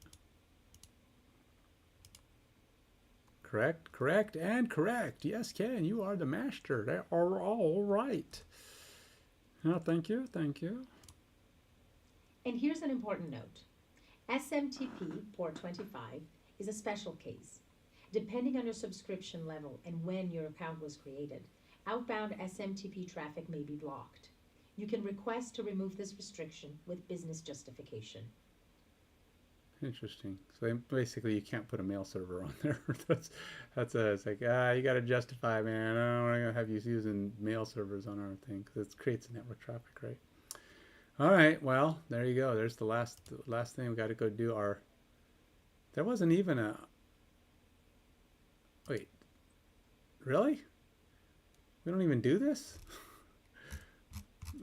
Correct, correct, and correct. Yes, Ken, you are the master. They are all right. No, thank you, thank you. And here's an important note. SMTP port 25 is a special case. Depending on your subscription level and when your account was created, outbound SMTP traffic may be blocked. You can request to remove this restriction with business justification. Interesting. So basically, you can't put a mail server on there. It's like, you got to justify, man. I don't want to have you using mail servers on our thing because it creates network traffic, right? All right. Well, there you go. There's the last thing we got to go do. There wasn't even a. Wait. Really? We don't even do this?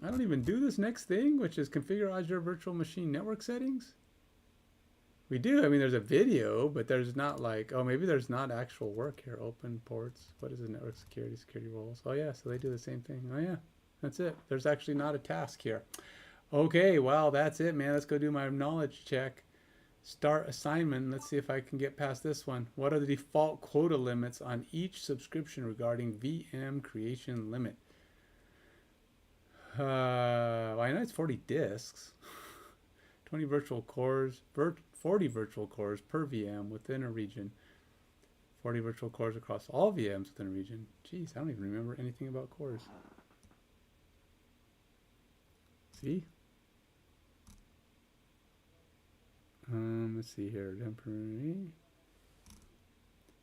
I don't even do this next thing, which is configure Azure Virtual Machine network settings. We do. I mean, there's a video, but there's not like, oh, maybe there's not actual work here. Open ports. What is the network security roles? Oh, yeah. So they do the same thing. Oh, yeah. That's it. There's actually not a task here. Okay. Well, that's it, man. Let's go do my knowledge check. Start assignment. Let's see if I can get past this one. What are the default quota limits on each subscription regarding VM creation limit? Well, I know it's 40 disks. 20 virtual cores, 40 virtual cores per VM within a region. 40 virtual cores across all VMs within a region. Jeez, I don't even remember anything about cores. See? Let's see here. Temporary.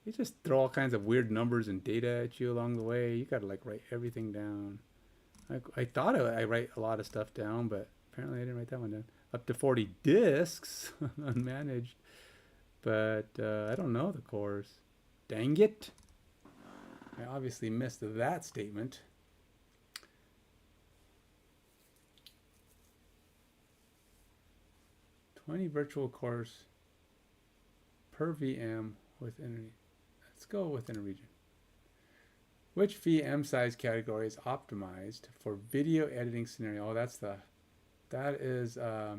They just throw all kinds of weird numbers and data at you along the way. You got to like write everything down. I thought I write a lot of stuff down, but apparently I didn't write that one down. Up to 40 disks unmanaged, but I don't know the cores. Dang it. I obviously missed that statement. "20 virtual cores per VM within let's go within a region. Which VM size category is optimized for video editing scenario?" Oh, that is, I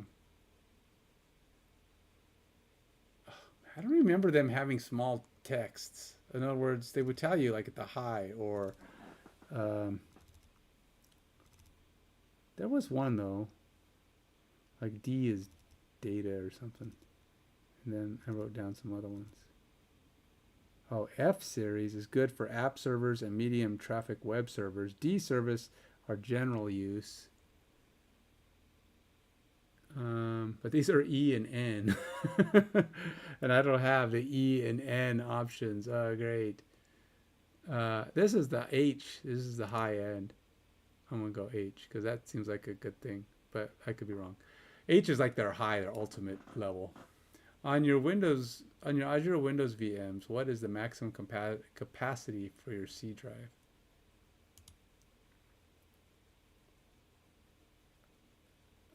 don't remember them having small texts. In other words, they would tell you like at the high or, there was one though, like D is data or something. And then I wrote down some other ones. Oh, F series is good for app servers and medium traffic web servers. D service are general use. But these are E and N. And I don't have the E and N options. Oh, great. This is the H. This is the high end. I'm going to go H because that seems like a good thing. But I could be wrong. H is like their high, their ultimate level. On your Azure Windows VMs, what is the maximum capacity for your C drive?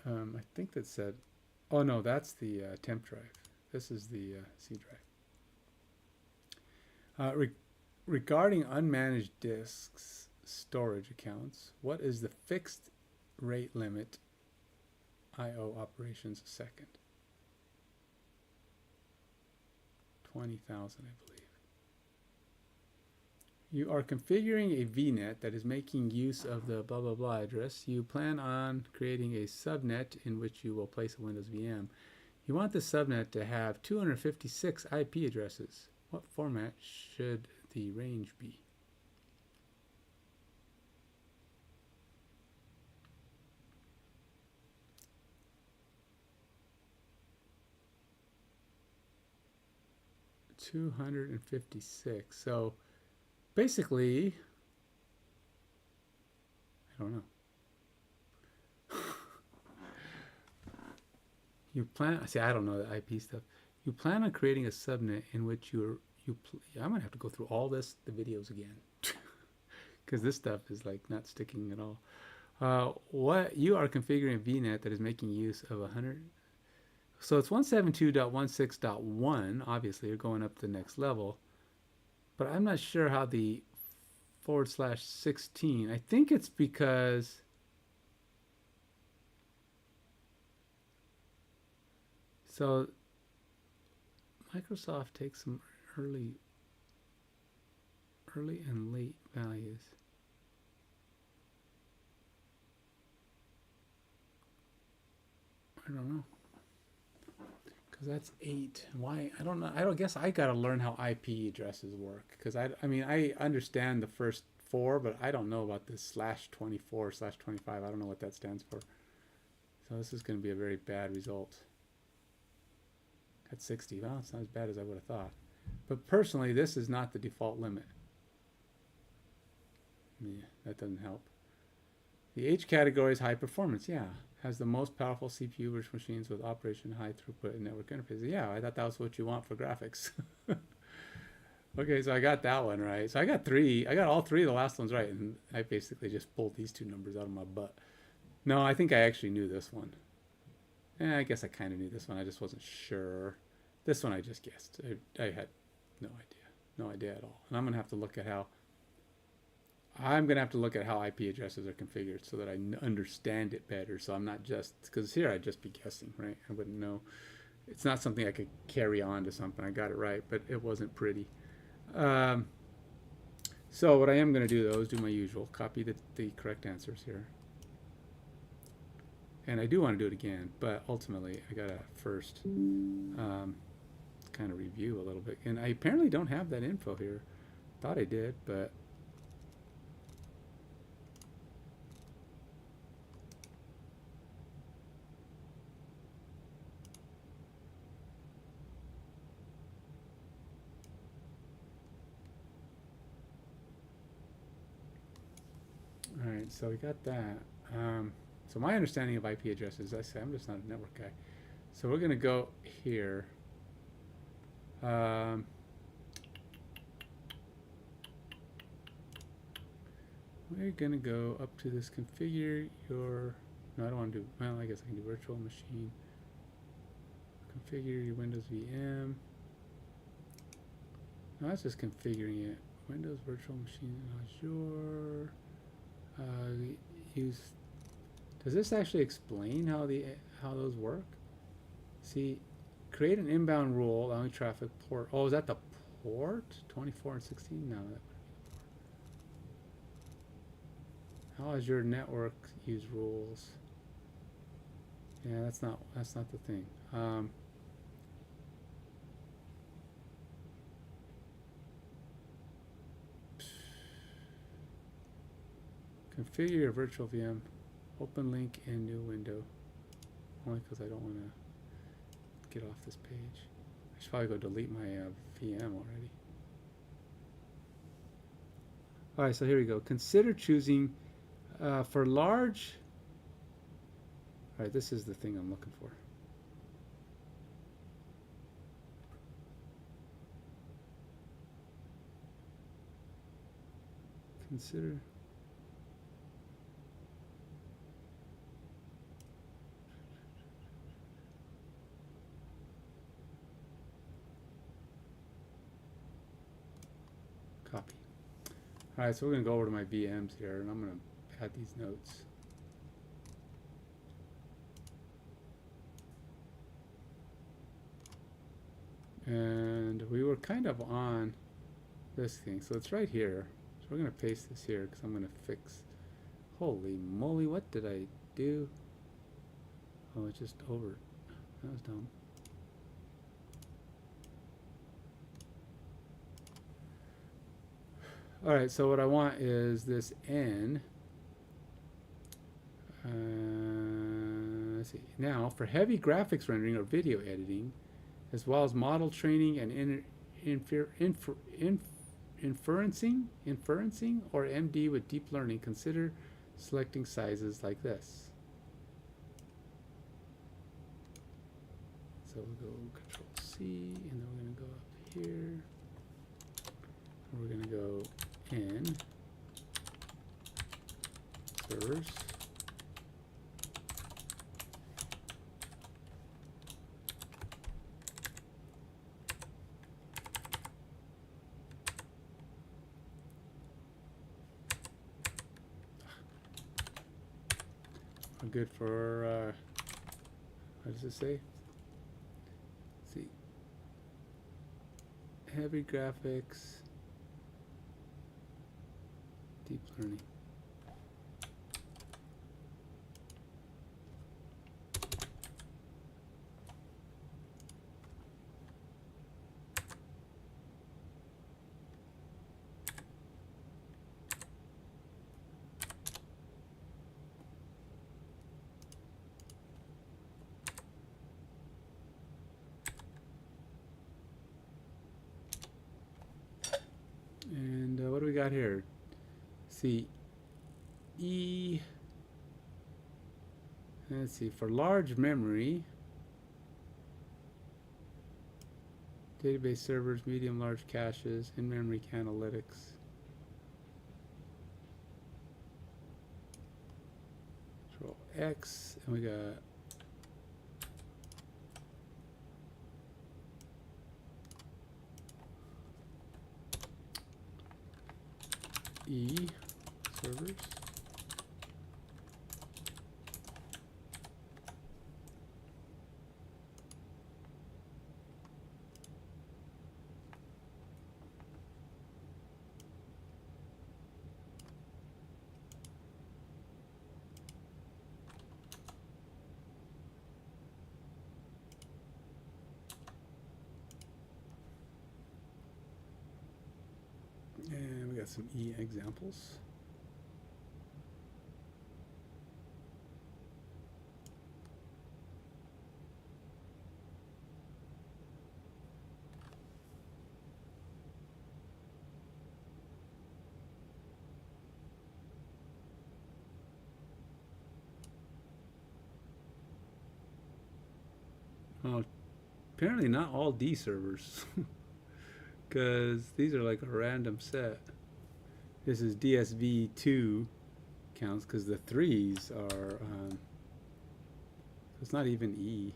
I think that said, oh no, that's the temp drive. This is the C drive. Regarding unmanaged disks, storage accounts. What is the fixed rate limit I/O operations a second? 20,000, I believe. You are configuring a VNet that is making use of the blah blah blah address. You plan on creating a subnet in which you will place a Windows VM. You want the subnet to have 256 IP addresses. What format should the range be? $256. So basically, I don't know. You plan. See, I don't know the IP stuff. You plan on creating a subnet in which I'm gonna have to go through all the videos again, because this stuff is like not sticking at all. What you are configuring a VNet that is making use of 100. So it's 172.16.1. Obviously, you're going up to the next level, but I'm not sure how the /16. I think it's because so Microsoft takes some early and late values. I don't know. Because that's 8. Why? I don't know. I don't guess I got to learn how IP addresses work. Because I mean, I understand the first 4, but I don't know about this /24/25. I don't know what that stands for. So this is going to be a very bad result. At 60. Well, it's not as bad as I would have thought. But personally, this is not the default limit. Yeah, that doesn't help. The H category is high performance. Yeah. Has the most powerful CPU virtual machines with operation high throughput and network interfaces. Yeah, I thought that was what you want for graphics. Okay, so I got that one right. So I got 3. I got all 3 of the last ones right, and I basically just pulled these 2 numbers out of my butt. No, I think I actually knew this one. I guess I kind of knew this one. I just wasn't sure. This one I just guessed. I had no idea. No idea at all. And I'm going to have to look at how IP addresses are configured so that I understand it better. So I'm not just, because here I'd just be guessing, right? I wouldn't know. It's not something I could carry on to something. I got it right, but it wasn't pretty. So what I am going to do, though, is do my usual. Copy the correct answers here. And I do want to do it again, but ultimately I got to first kind of review a little bit. And I apparently don't have that info here. Thought I did, but all right, so we got that. So my understanding of IP addresses, I say I'm just not a network guy. So we're going to go here. We're going to go up to this configure your, no, I don't want to do, well, I guess I can do virtual machine. Configure your Windows VM. No, that's just configuring it. Windows virtual machine in Azure. Use. Does this actually explain how those work? See, create an inbound rule allowing traffic port. Oh, is that the port? 24 and 16? No, that would be the port. How does your network use rules? Yeah, that's not the thing. Configure your virtual VM. Open link in new window. Only because I don't want to get off this page. I should probably go delete my VM already. Alright, so here we go. Consider choosing for large. Alright, this is the thing I'm looking for. Consider. Copy. All right, so we're gonna go over to my VMs here, and I'm gonna add these notes. And we were kind of on this thing, so it's right here. So we're gonna paste this here because I'm gonna fix. Holy moly, what did I do? Oh, it's just over. That was dumb. All right, so what I want is this N. Let's see. Now, for heavy graphics rendering or video editing, as well as model training and inferencing or MD with deep learning, consider selecting sizes like this. So we'll go Control C, and then we're going to go up here. We're going to go in servers. We're good for, what does it say? Let's see. Heavy graphics. Deep learning. And what do we got here? See, let's see, for large memory, database servers, medium, large caches, in-memory analytics. Control X, and we got E servers. And we got some E examples. Well, apparently not all D servers, because these are like a random set. This is DSV2 counts because the 3s are, it's not even E.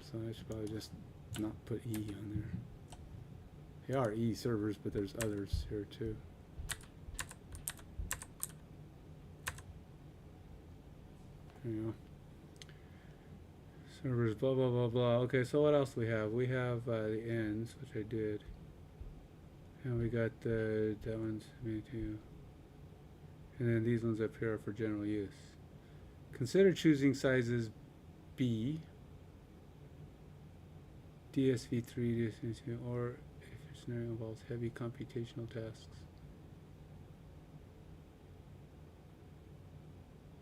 So I should probably just not put E on there. They are E servers, but there's others here too. There you go. Servers, blah, blah, blah, blah. Okay, so what else do we have? We have the ends, which I did. And we got that one's me too. And then these ones up here are for general use. Consider choosing sizes B, DSV3, DSV2, or if your scenario involves heavy computational tasks.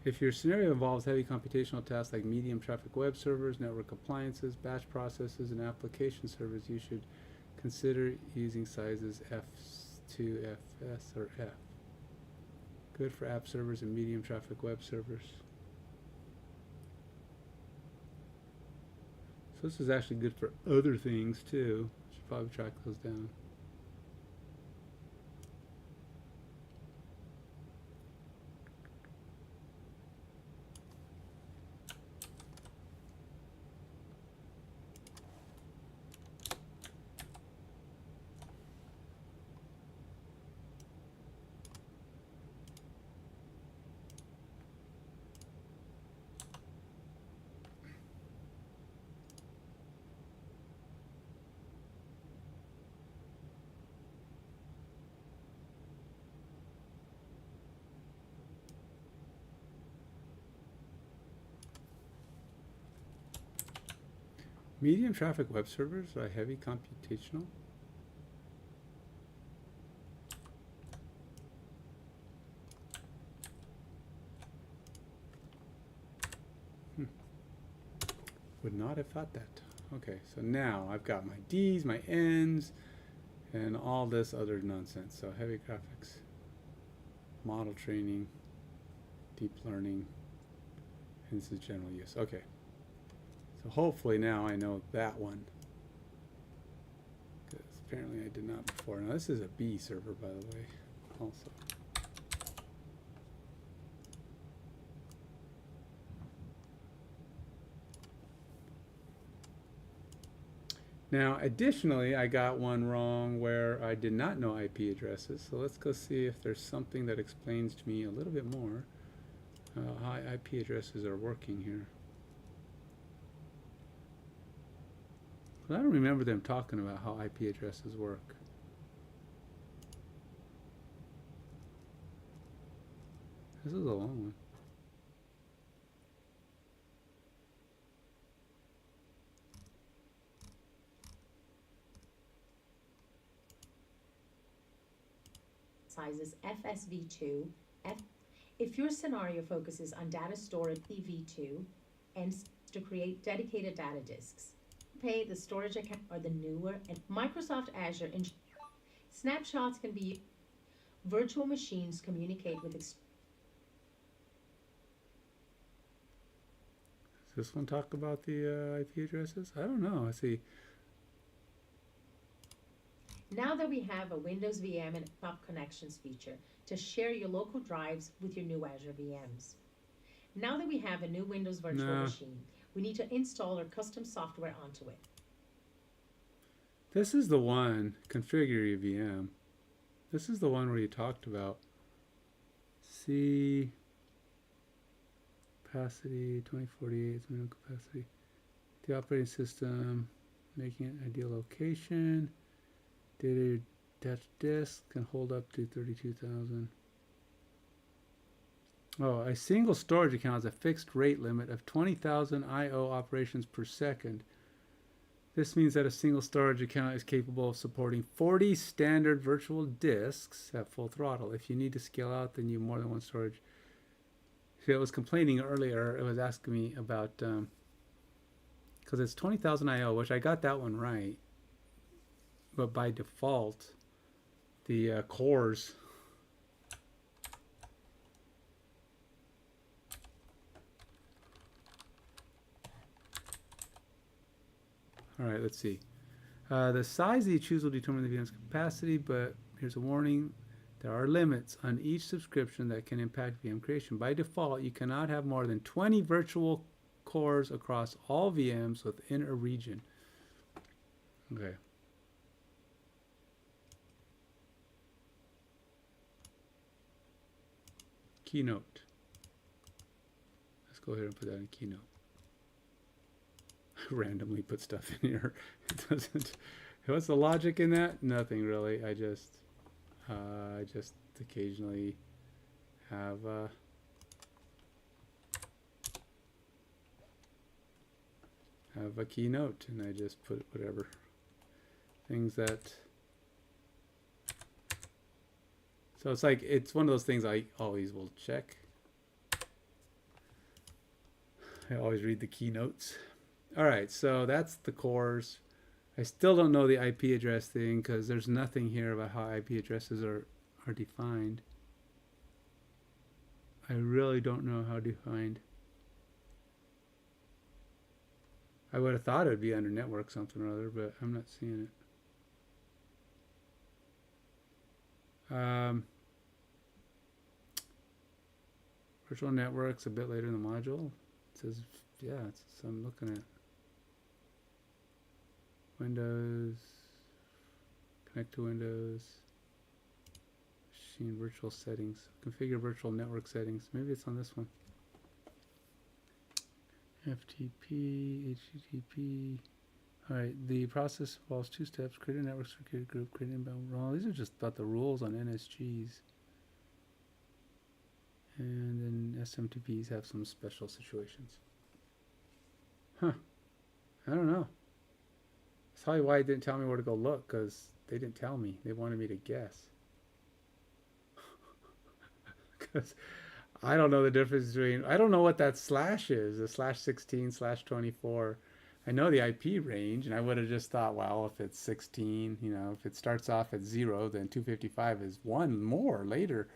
If your scenario involves heavy computational tasks like medium traffic web servers, network appliances, batch processes, and application servers, you should consider using sizes F2, FS, or F. Good for app servers and medium traffic web servers. So this is actually good for other things too. Should probably track those down. Medium traffic web servers are heavy computational. Would not have thought that. Okay, so now I've got my D's, my N's, and all this other nonsense. So heavy graphics, model training, deep learning, and this is general use. Okay, so hopefully now I know that one, because apparently I did not before. Now this is a B server, by the way, also. Now, additionally, I got one wrong where I did not know IP addresses. So let's go see if there's something that explains to me a little bit more how IP addresses are working here. I don't remember them talking about how IP addresses work. This is a long one. Sizes FSV2, if your scenario focuses on data storage EV2 and to create dedicated data disks. Pay the storage account or the newer and Microsoft Azure snapshots can be virtual machines communicate with Does this one talk about the IP addresses? I don't know. I see. Now that we have a Windows VM and App Connections feature to share your local drives with your new Azure VMs. Now that we have a new Windows virtual machine, we need to install our custom software onto it. This is the one, configure your VM. This is the one where you talked about C capacity, 2048 is minimum capacity. The operating system, making it an ideal location. Data attached disk can hold up to 32,000. Oh, a single storage account has a fixed rate limit of 20,000 I/O operations per second. This means that a single storage account is capable of supporting 40 standard virtual disks at full throttle. If you need to scale out, then you need more than one storage. See, I was complaining earlier, it was asking me about, because it's 20,000 I/O, which I got that one right. But by default, the cores all right, let's see. The size that you choose will determine the VM's capacity, but here's a warning. There are limits on each subscription that can impact VM creation. By default, you cannot have more than 20 virtual cores across all VMs within a region. Okay. Keynote. Let's go ahead and put that in Keynote. I randomly put stuff in here. It doesn't. What's the logic in that? Nothing really. I just occasionally have a Keynote, and I just put whatever things that. So it's like, it's one of those things I always will check. I always read the keynotes. All right, so that's the cores. I still don't know the IP address thing because there's nothing here about how IP addresses are defined. I really don't know how defined. I would have thought it would be under network something or other, but I'm not seeing it. Virtual networks a bit later in the module. It says, yeah, so I'm looking at Windows, connect to Windows, machine virtual settings, configure virtual network settings. Maybe it's on this one. FTP, HTTP. All right, the process involves 2 steps: create a network security group, create an inbound rule. These are just about the rules on NSGs. And then SMTPs have some special situations. Huh. I don't know. That's probably why they didn't tell me where to go look, because they didn't tell me. They wanted me to guess. Because I don't know the difference between, I don't know what that slash is, the slash 16, slash 24. I know the IP range, and I would have just thought, well, if it's 16, if it starts off at 0, then 255 is one more later.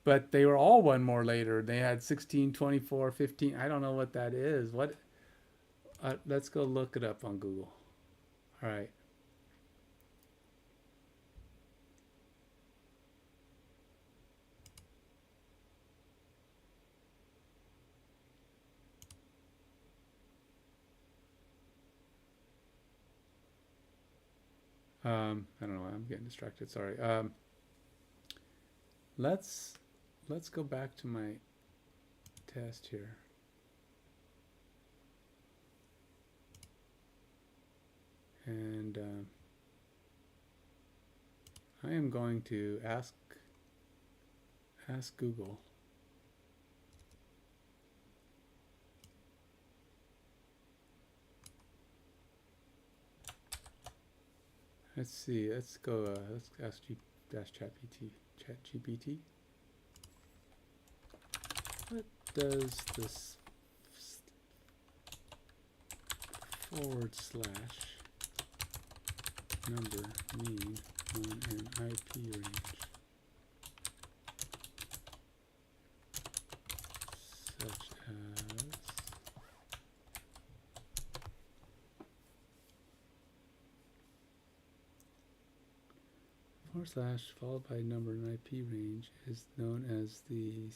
But they were all one more later. They had 16, 24, 15. I don't know what that is. Let's go look it up on Google. All right. I don't know. I'm getting distracted. Sorry. Let's go back to my test here. And I am going to ask Google. Let's see. Let's go. Let's ask ChatGPT. What does this / number mean on an IP range? Such as / followed by number in IP range is known as the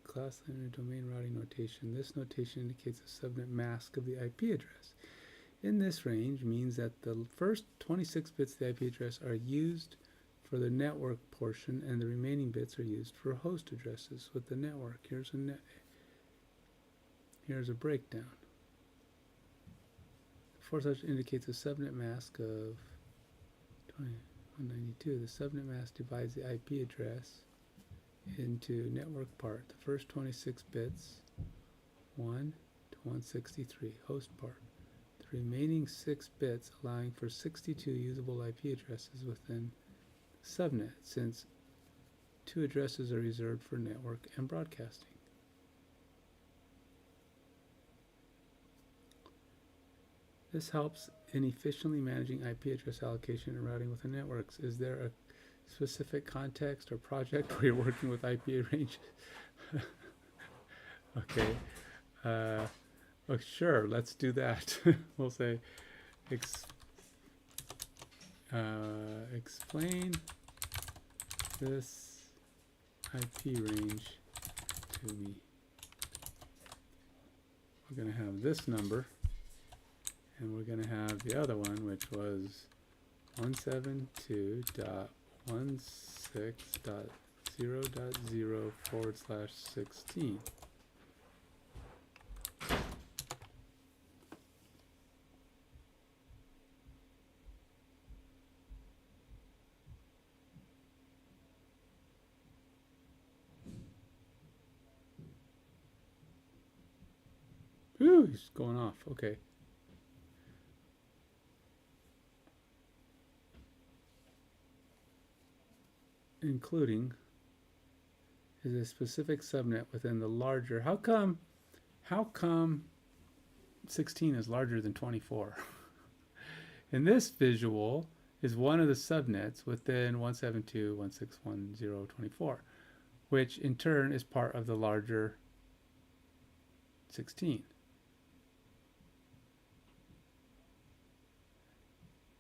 class line domain routing notation. This notation indicates a subnet mask of the IP address. In this range means that the first 26 bits of the IP address are used for the network portion, and the remaining bits are used for host addresses with the network. Here's a breakdown. / indicates a subnet mask of 192. The subnet mask divides the IP address into network part. The first 26 bits, 1 to 163, host part. The remaining 6 bits allowing for 62 usable IP addresses within the subnet, since 2 addresses are reserved for network and broadcasting. This helps in efficiently managing IP address allocation and routing within networks. Is there a specific context or project where you're working with IP ranges? Okay. Oh, sure, let's do that. We'll say, explain this IP range to me. We're going to have this number, and we're going to have the other one, which was 172.16.0.0/16. Ooh, he's going off. Okay. Including is a specific subnet within the larger. How come 16 is larger than 24? In this visual is one of the subnets within 172.161.0.24, which in turn is part of the larger 16.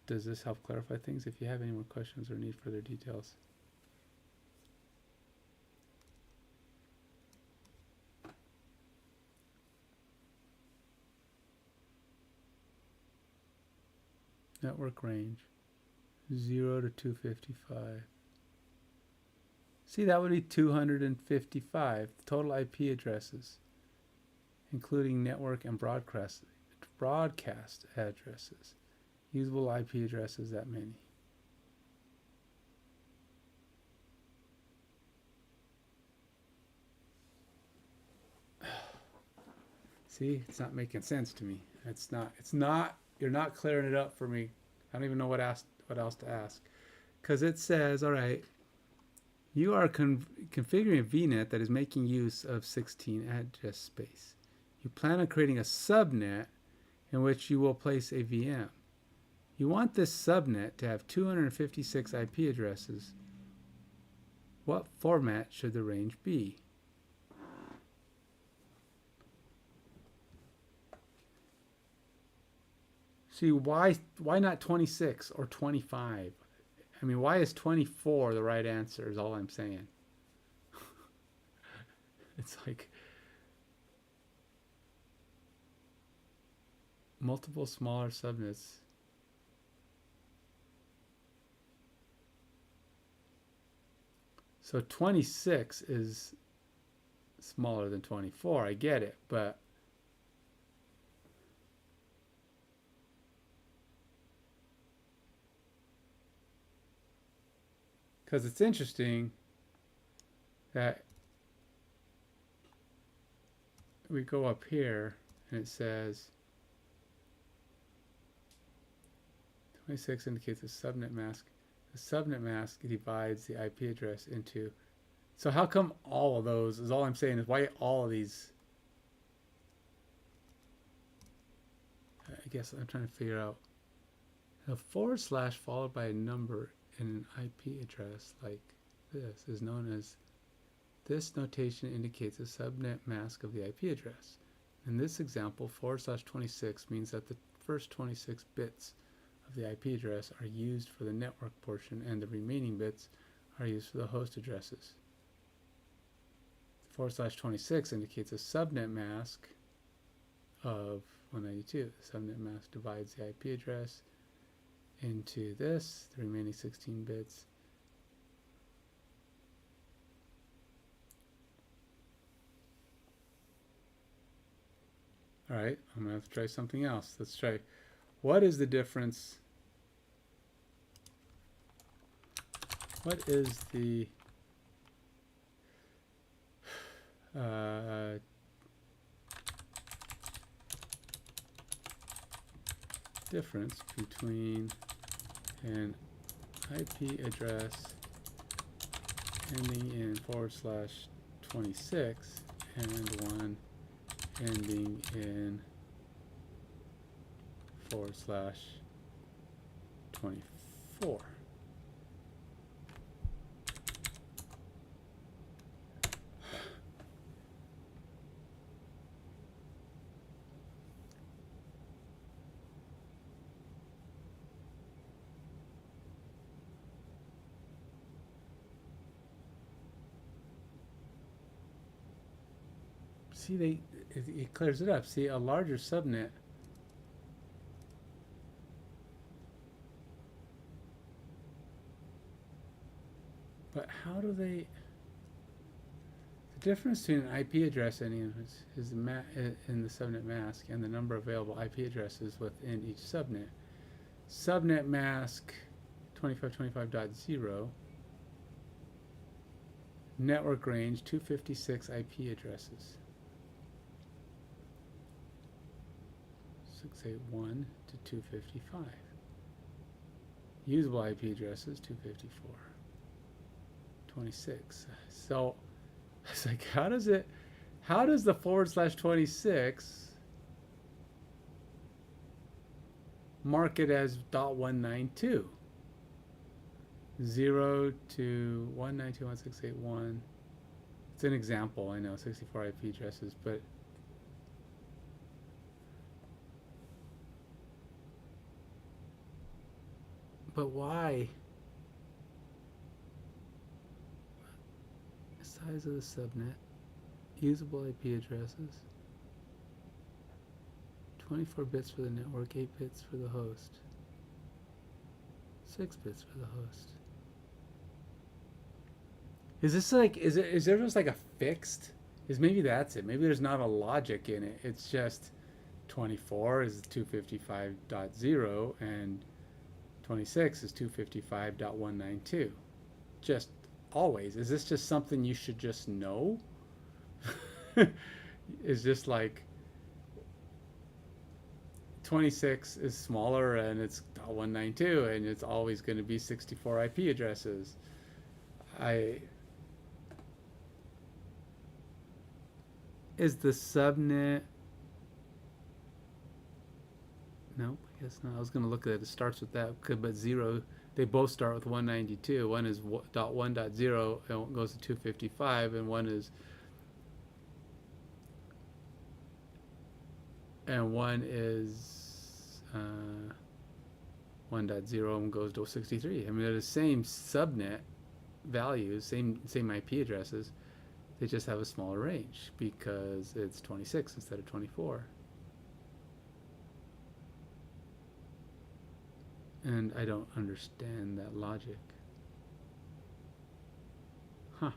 Does this help clarify things? If you have any more questions or need further details. Network range 0 to 255. See, that would be 255 total IP addresses, including network and broadcast addresses. Usable IP addresses, that many. See, it's not making sense to me. It's not you're not clearing it up for me. I don't even know what else to ask. Because it says, all right, you are configuring a VNet that is making use of 16 address space. You plan on creating a subnet in which you will place a VM. You want this subnet to have 256 IP addresses. What format should the range be? See, why not 26 or 25? I mean, why is 24 the right answer is all I'm saying. It's like multiple smaller subnets. So 26 is smaller than 24. I get it, but because it's interesting that we go up here and it says 26 indicates a subnet mask. The subnet mask divides the IP address into. So how come all of those is all I'm saying is why all of these? I guess I'm trying to figure out a / followed by a number in an IP address like this is known as. This notation indicates a subnet mask of the IP address. In this example, / 26 means that the first 26 bits of the IP address are used for the network portion and the remaining bits are used for the host addresses. / 26 indicates a subnet mask of 192. The subnet mask divides the IP address into this, the remaining 16 bits. All right, I'm going to have to try something else. Let's try. What is the difference? What is the difference between an IP address ending in / 26 and one ending in / 24? See, it clears it up. See, a larger subnet but how do they? The difference between an IP address ending is in the subnet mask and the number of available IP addresses within each subnet. Subnet mask 2525.0, network range 256 IP addresses. 681 to 255. Usable IP addresses 254. 26. So it's like, how does the / 26 mark it as .192? 0 to 192.168.1. It's an example, I know, 64 IP addresses, but why? Size of the subnet, usable IP addresses, 24 bits for the network, 8 bits for the host, 6 bits for the host. Is this like, is there just like a fixed? Maybe that's it. Maybe there's not a logic in it. It's just 24 is 255.0 and 26 is 255.192. Just always. Is this just something you should just know? Is this like 26 is smaller and it's .192 and it's always going to be 64 IP addresses. Is the subnet? Nope, I guess not. I was going to look at it. It starts with that, but 0. They both start with 192. One is .1.0 and goes to 255, and one is 1.0 and goes to 63. I mean, they're the same subnet values, same IP addresses. They just have a smaller range because it's 26 instead of 24. And I don't understand that logic. Huh.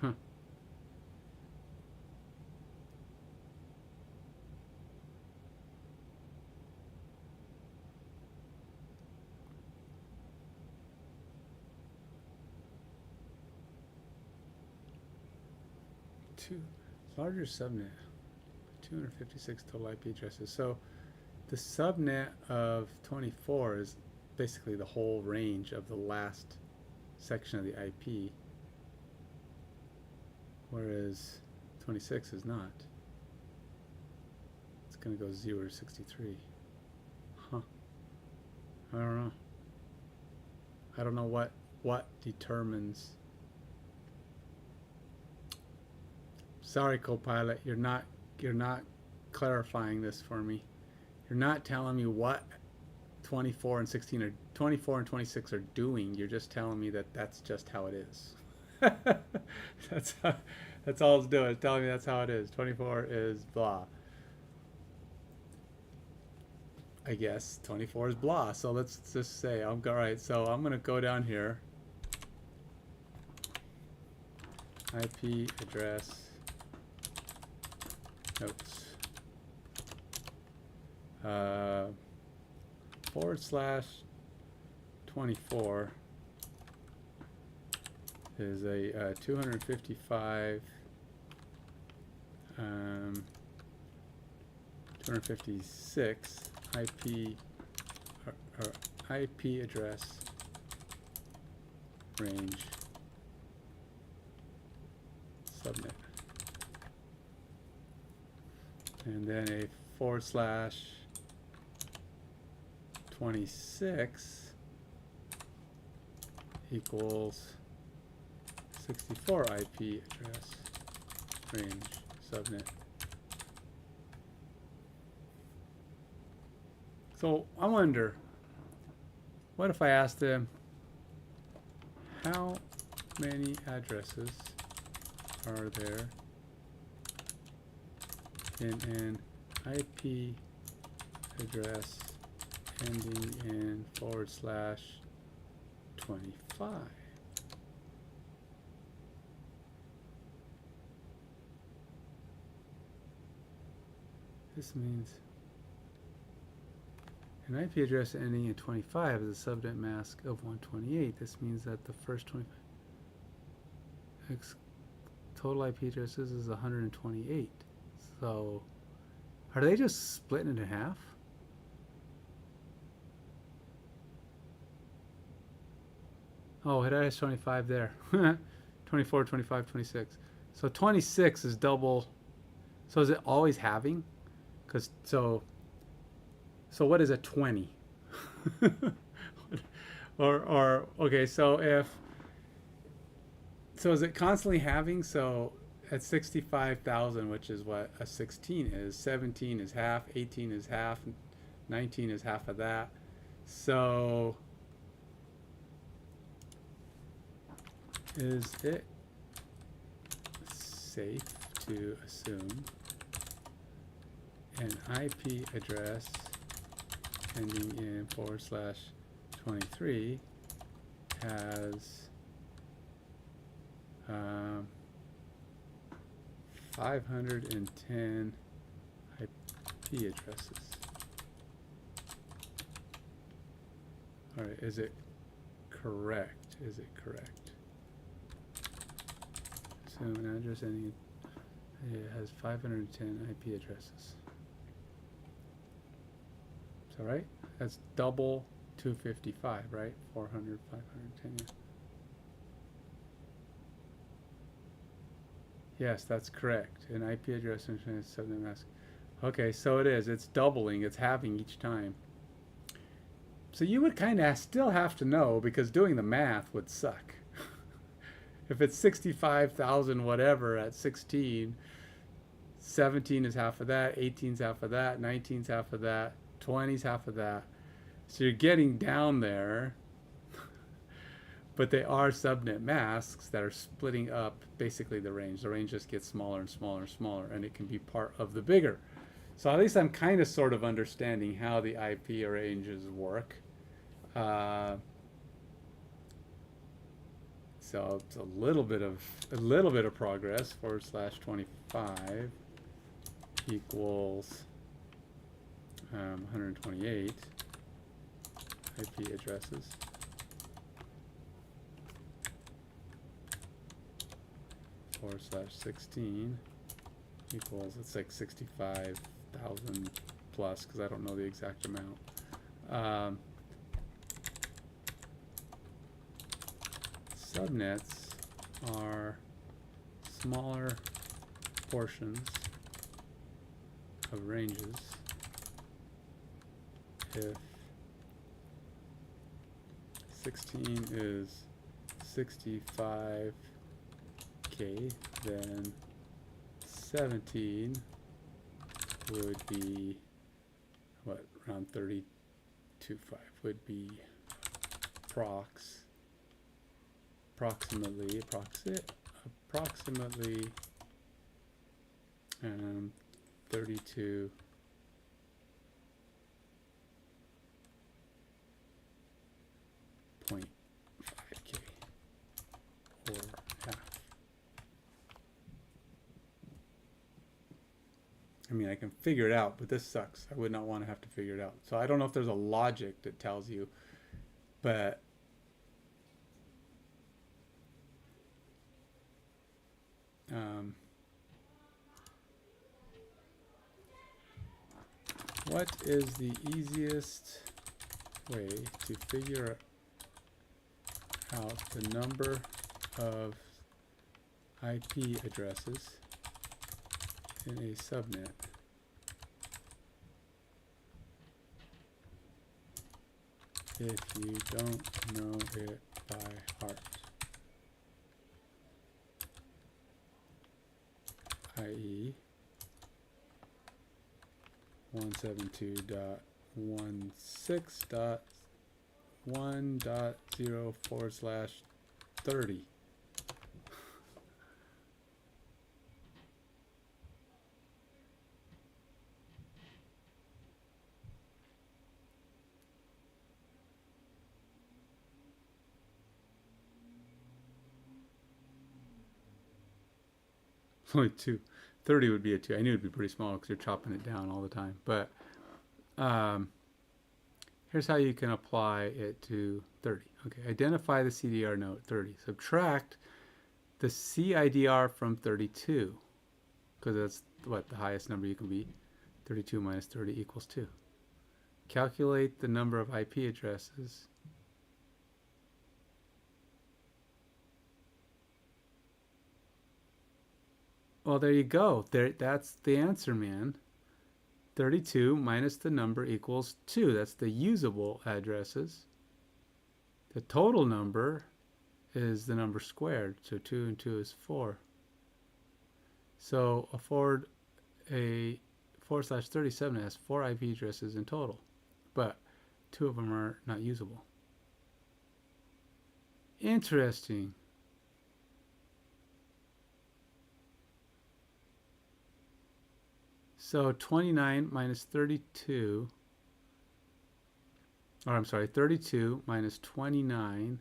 Huh. Larger subnet, 256 total IP addresses. So the subnet of 24 is basically the whole range of the last section of the IP, whereas 26 is not. It's going to go 0 to 63. Huh. I don't know. I don't know what determines. Sorry, Copilot, you're not clarifying this for me. You're not telling me what 24 and 16 or 24 and 26 are doing. You're just telling me that that's just how it is. That's all it's doing. It's telling me that's how it is. 24 is blah. I guess 24 is blah. So let's just say all right. So I'm gonna go down here. IP address. Notes. /24 is a 255 256 IP or IP address range subnet. And then a /26 equals 64 IP address range subnet. So I wonder, what if I asked them how many addresses are there in an IP address ending in /25. This means an IP address ending in 25 is a subnet mask of 128. This means that the first 25 total IP addresses is 128. So, are they just splitting it in half? Oh, it has 25 there. 24, 25, 26. So 26 is double. So is it always halving? Because so what is a 20? or okay, so is it constantly halving? So at 65,000, which is what a 16 is, 17 is half, 18 is half, 19 is half of that. So is it safe to assume an IP address ending in /23 has 510 IP addresses? All right, is it correct? Is it correct? assume an address ending it has 510 IP addresses. So right, that's double 255, right? 400, 510. Yeah. Yes, that's correct. An IP address and subnet mask. Okay, so it is. It's doubling. It's halving each time. So you would kind of still have to know, because doing the math would suck. If it's 65,000 whatever at 16, 17 is half of that, 18 is half of that, 19 is half of that, 20 is half of that. So you're getting down there, but they are subnet masks that are splitting up basically the range. The range just gets smaller and smaller and smaller, and it can be part of the bigger. So at least I'm kind of sort of understanding how the IP ranges work. So it's a little bit of progress. /25 equals 128 IP addresses. /16 equals, it's like 65,000 plus, because I don't know the exact amount. Subnets are smaller portions of ranges if 16 is 65K, then 17 would be, what, around 32.5 would be approximately 32.5K or half. I mean, I can figure it out, but this sucks. I would not want to have to figure it out. So I don't know if there's a logic that tells you, but what is the easiest way to figure out the number of IP addresses in a subnet if you don't know it by heart? I.e. 172.16.1.0/30. Only two. 30 would be a 2. I knew it would be pretty small because you're chopping it down all the time. But here's how you can apply it to 30. Okay, identify the CDR node 30. Subtract the CIDR from 32, because that's what the highest number you can be. 32 minus 30 equals 2. Calculate the number of IP addresses. Well, there you go. That's the answer, man. 32 minus the number equals 2. That's the usable addresses. The total number is the number squared. So 2 and 2 is 4. So a /37 has 4 IP addresses in total, but 2 of them are not usable. Interesting. So 29 minus 32, or I'm sorry, 32 minus 29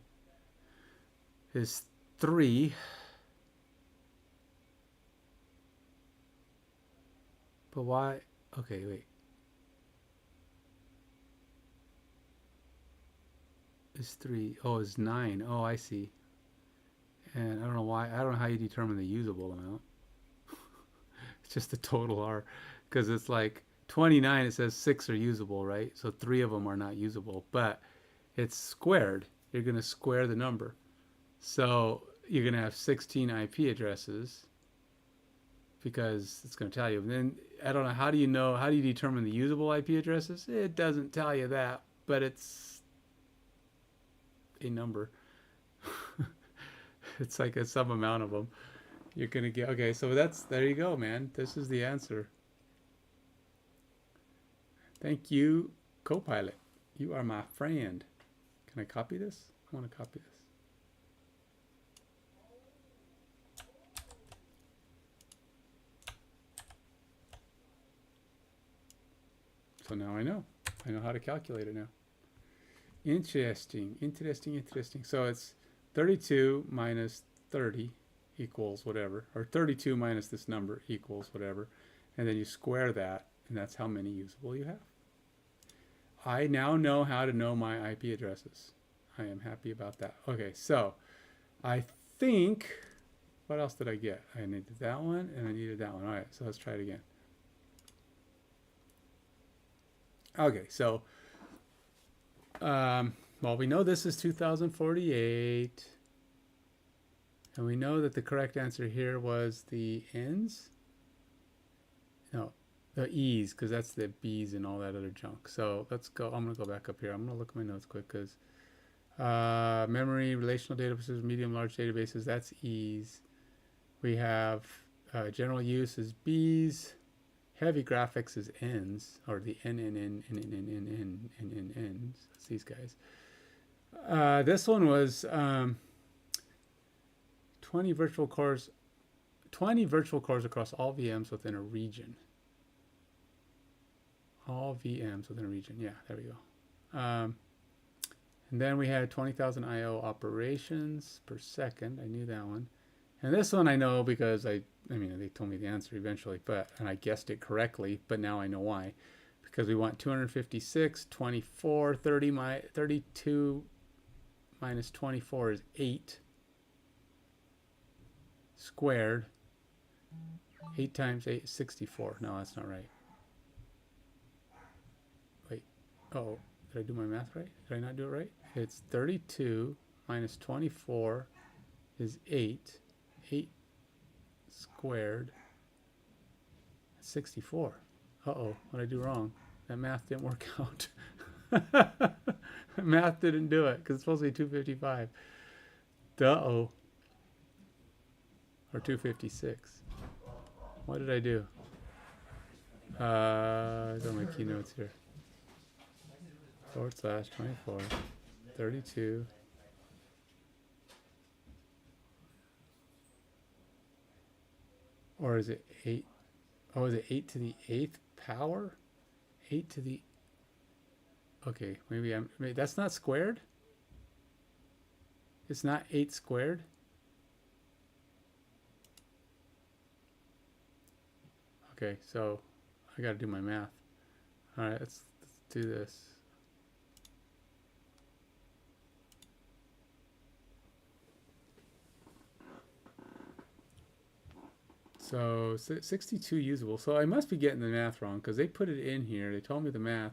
is 3. But why? Okay, wait. Is 3. Oh, it's 9. Oh, I see. And I don't know why, I don't know how you determine the usable amount. It's just the total R, because it's like 29, it says 6 are usable, right? So 3 of them are not usable, but it's squared. You're going to square the number. So you're going to have 16 IP addresses because it's going to tell you. And then I don't know, how do you determine the usable IP addresses? It doesn't tell you that, but it's a number. It's like some amount of them. You're going to get, okay, so there you go, man. This is the answer. Thank you, Copilot. You are my friend. Can I copy this? I want to copy this. So now I know how to calculate it now. Interesting. So it's 32 minus 30 equals whatever, or 32 minus this number equals whatever, and then you square that, and that's how many usable you have. I now know how to know my IP addresses. I am happy about that. Okay, so I think, what else did I get? I needed that one, and I needed that one. All right, so let's try it again. Okay, so, well, we know this is 2048. And we know that the correct answer here was the N's. No, the E's, because that's the B's and all that other junk. So let's go. I'm going to go back up here. I'm going to look at my notes quick because memory, relational databases, medium, large databases, that's E's. We have general use is B's. Heavy graphics is N's, or the N's. That's these guys. This one was 20 virtual cores across all VMs within a region. All VMs within a region. Yeah, there we go. And then we had 20,000 I/O operations per second. I knew that one. And this one I know because I mean, they told me the answer eventually, and I guessed it correctly, but now I know why. Because we want 256, 24, 32 minus 24 is 8 squared. 8 times 8 is 64. No, that's not right. Wait. Oh, did I do my math right? Did I not do it right? It's 32 minus 24 is 8. 8 squared. 64. Uh-oh, what did I do wrong? That math didn't work out. Math didn't do it because it's supposed to be 255. Uh-oh. Or 256. What did I do? I got my keynotes here. / 24, 32. Or is it 8? Oh, is it 8 to the 8th power? 8 to the... Okay, maybe that's not squared? It's not 8 squared? Okay, so I gotta do my math. Alright, let's do this. So 62 usable. So I must be getting the math wrong because they put it in here. They told me the math.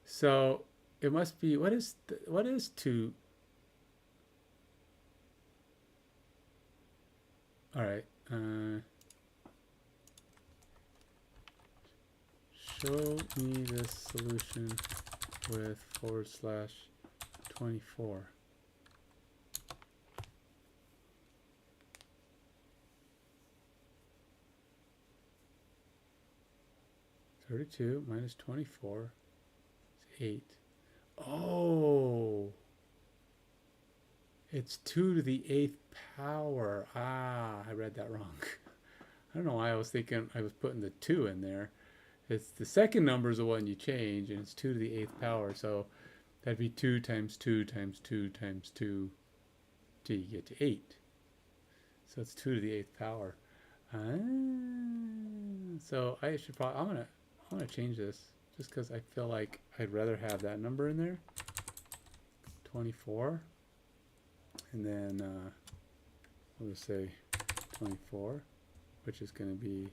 So it must be, what is 2? All right. Show me the solution with / 24. (32 minus 24 is 8). Oh, it's 2 to the 8th power. Ah, I read that wrong. I don't know why I was thinking I was putting the 2 in there. It's the second number is the one you change, and it's 2 to the 8th power. So that'd be 2 times 2 times 2 times 2 till you get to 8. So it's 2 to the 8th power. So I should probably, I'm gonna change this just because I feel like I'd rather have that number in there. 24, and then we'll just say 24, which is going to be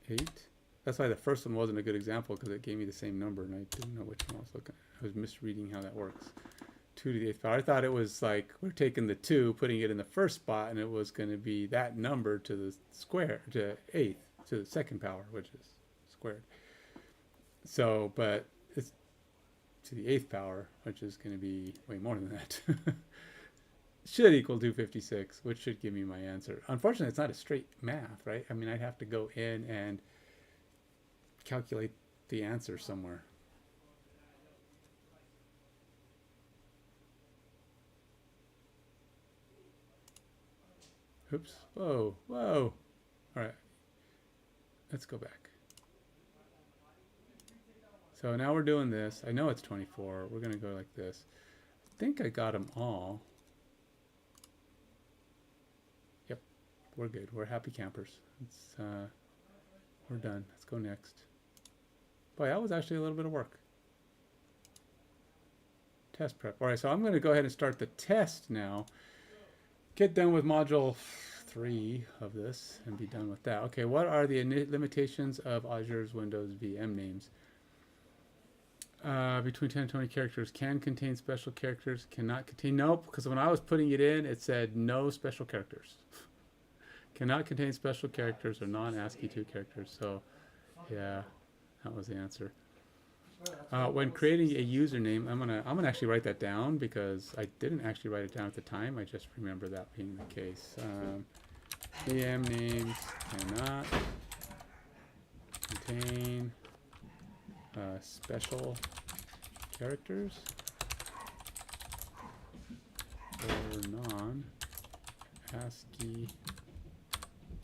8. That's why the first one wasn't a good example, because it gave me the same number and I didn't know which one I was looking at. I was misreading how that works. 2 to the 8th power. I thought it was like we're taking the 2, putting it in the first spot, and it was going to be that number to the square, to 8th, to the 2nd power, which is squared. So, but it's to the 8th power, which is going to be way more than that. Should equal 256, which should give me my answer. Unfortunately, it's not a straight math, right? I mean, I'd have to go in and calculate the answer somewhere. Oops. Whoa. Whoa. All right. Let's go back. So now we're doing this. I know it's 24. We're going to go like this. I think I got them all. Yep. We're good. We're happy campers. It's, we're done. Let's go next. Boy, that was actually a little bit of work. Test prep. All right, so I'm going to go ahead and start the test now. Get done with module 3 of this and be done with that. Okay, what are the limitations of Azure's Windows VM names? Between 10 and 20 characters. Can contain special characters. Cannot contain. Nope, because when I was putting it in, it said no special characters. Cannot contain special characters or non-ASCII 2 characters. So, yeah, that was the answer. When creating a username, I'm gonna actually write that down because I didn't actually write it down at the time. I just remember that being the case. VM names cannot contain special characters or non-ASCII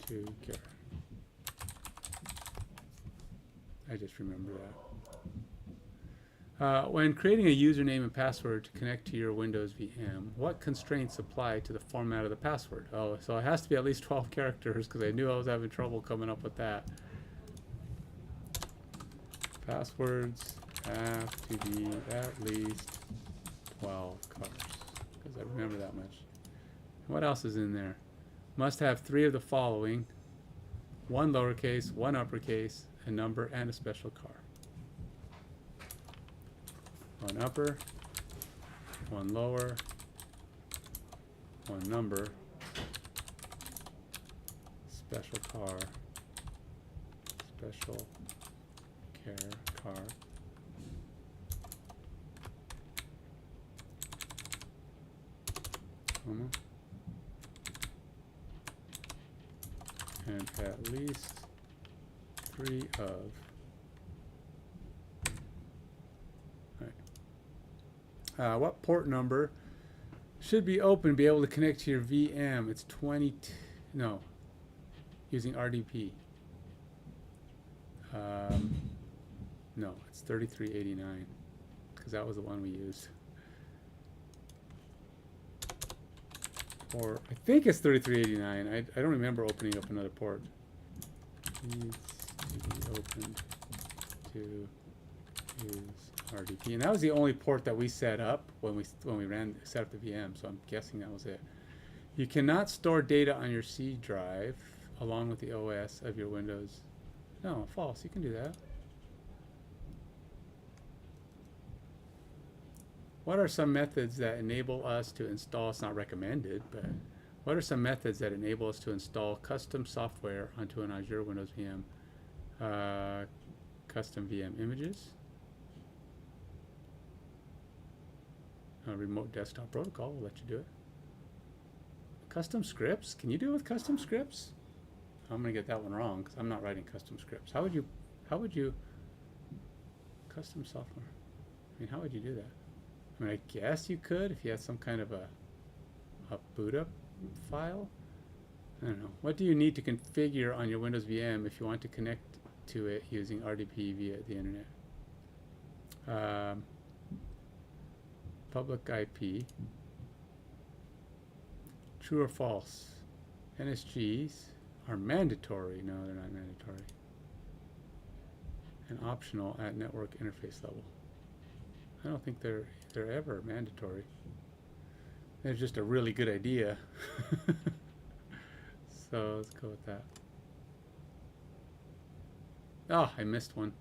2 characters. I just remember that. When creating a username and password to connect to your Windows VM, what constraints apply to the format of the password? Oh, so it has to be at least 12 characters because I knew I was having trouble coming up with that. Passwords have to be at least 12 characters because I remember that much. What else is in there? Must have 3 of the following: 1 lowercase, 1 uppercase, a number, and a special car. 1 upper, 1 lower, 1 number, special car, special car, comma, and at least 3 of. What port number should be open to be able to connect to your VM? It's 20, no, using RDP. No, it's 3389 because that was the one we used. Or I think it's 3389. I don't remember opening up another port. Needs to be opened to use RDP, and that was the only port that we set up when we set up the VM. So I'm guessing that was it. You cannot store data on your C drive along with the OS of your Windows. No, false. You can do that. What are some methods that enable us to install? It's not recommended, but what are some methods that enable us to install custom software onto an Azure Windows VM? Custom VM images. Remote desktop protocol will let you do it. Custom scripts. Can you do it with custom scripts? I'm gonna get that one wrong because I'm not writing custom scripts. How would you custom software? I mean, how would you do that? I mean, I guess you could if you had some kind of a boot up file. I don't know. What do you need to configure on your Windows VM if you want to connect to it using RDP via the internet? Public IP. True or false? NSGs are mandatory. No, they're not mandatory. And optional at network interface level. I don't think they're ever mandatory. It's just a really good idea. So let's go with that. Oh, I missed one.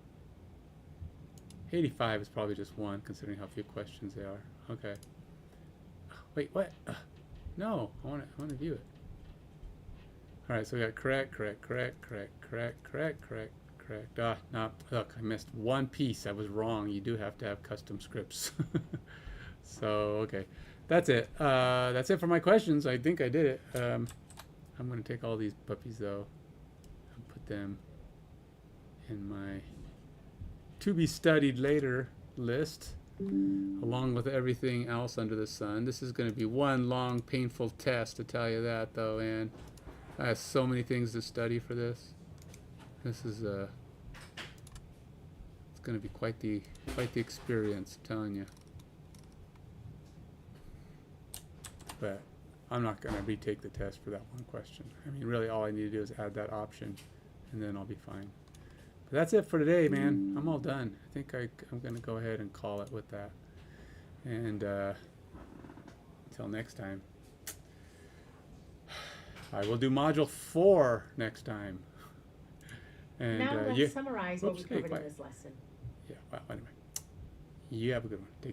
85 is probably just one, considering how few questions there are. Okay. Wait, what? No, I want to view it. All right, so we got correct. Ah, no, look, I missed one piece. I was wrong. You do have to have custom scripts. So, okay. That's it. That's it for my questions. I think I did it. I'm going to take all these puppies, though, and put them in my to-be-studied later list, along with everything else under the sun. This is going to be one long, painful test, to tell you that, though, and I have so many things to study for this. This is it's going to be quite the experience, I'm telling you. But I'm not going to retake the test for that one question. I mean, really, all I need to do is add that option, and then I'll be fine. But that's it for today, man. I'm all done. I think I'm going to go ahead and call it with that. And until next time, I will do module 4 next time. And now let's summarize what we covered in this lesson. Yeah, well, anyway. You have a good one. Take care.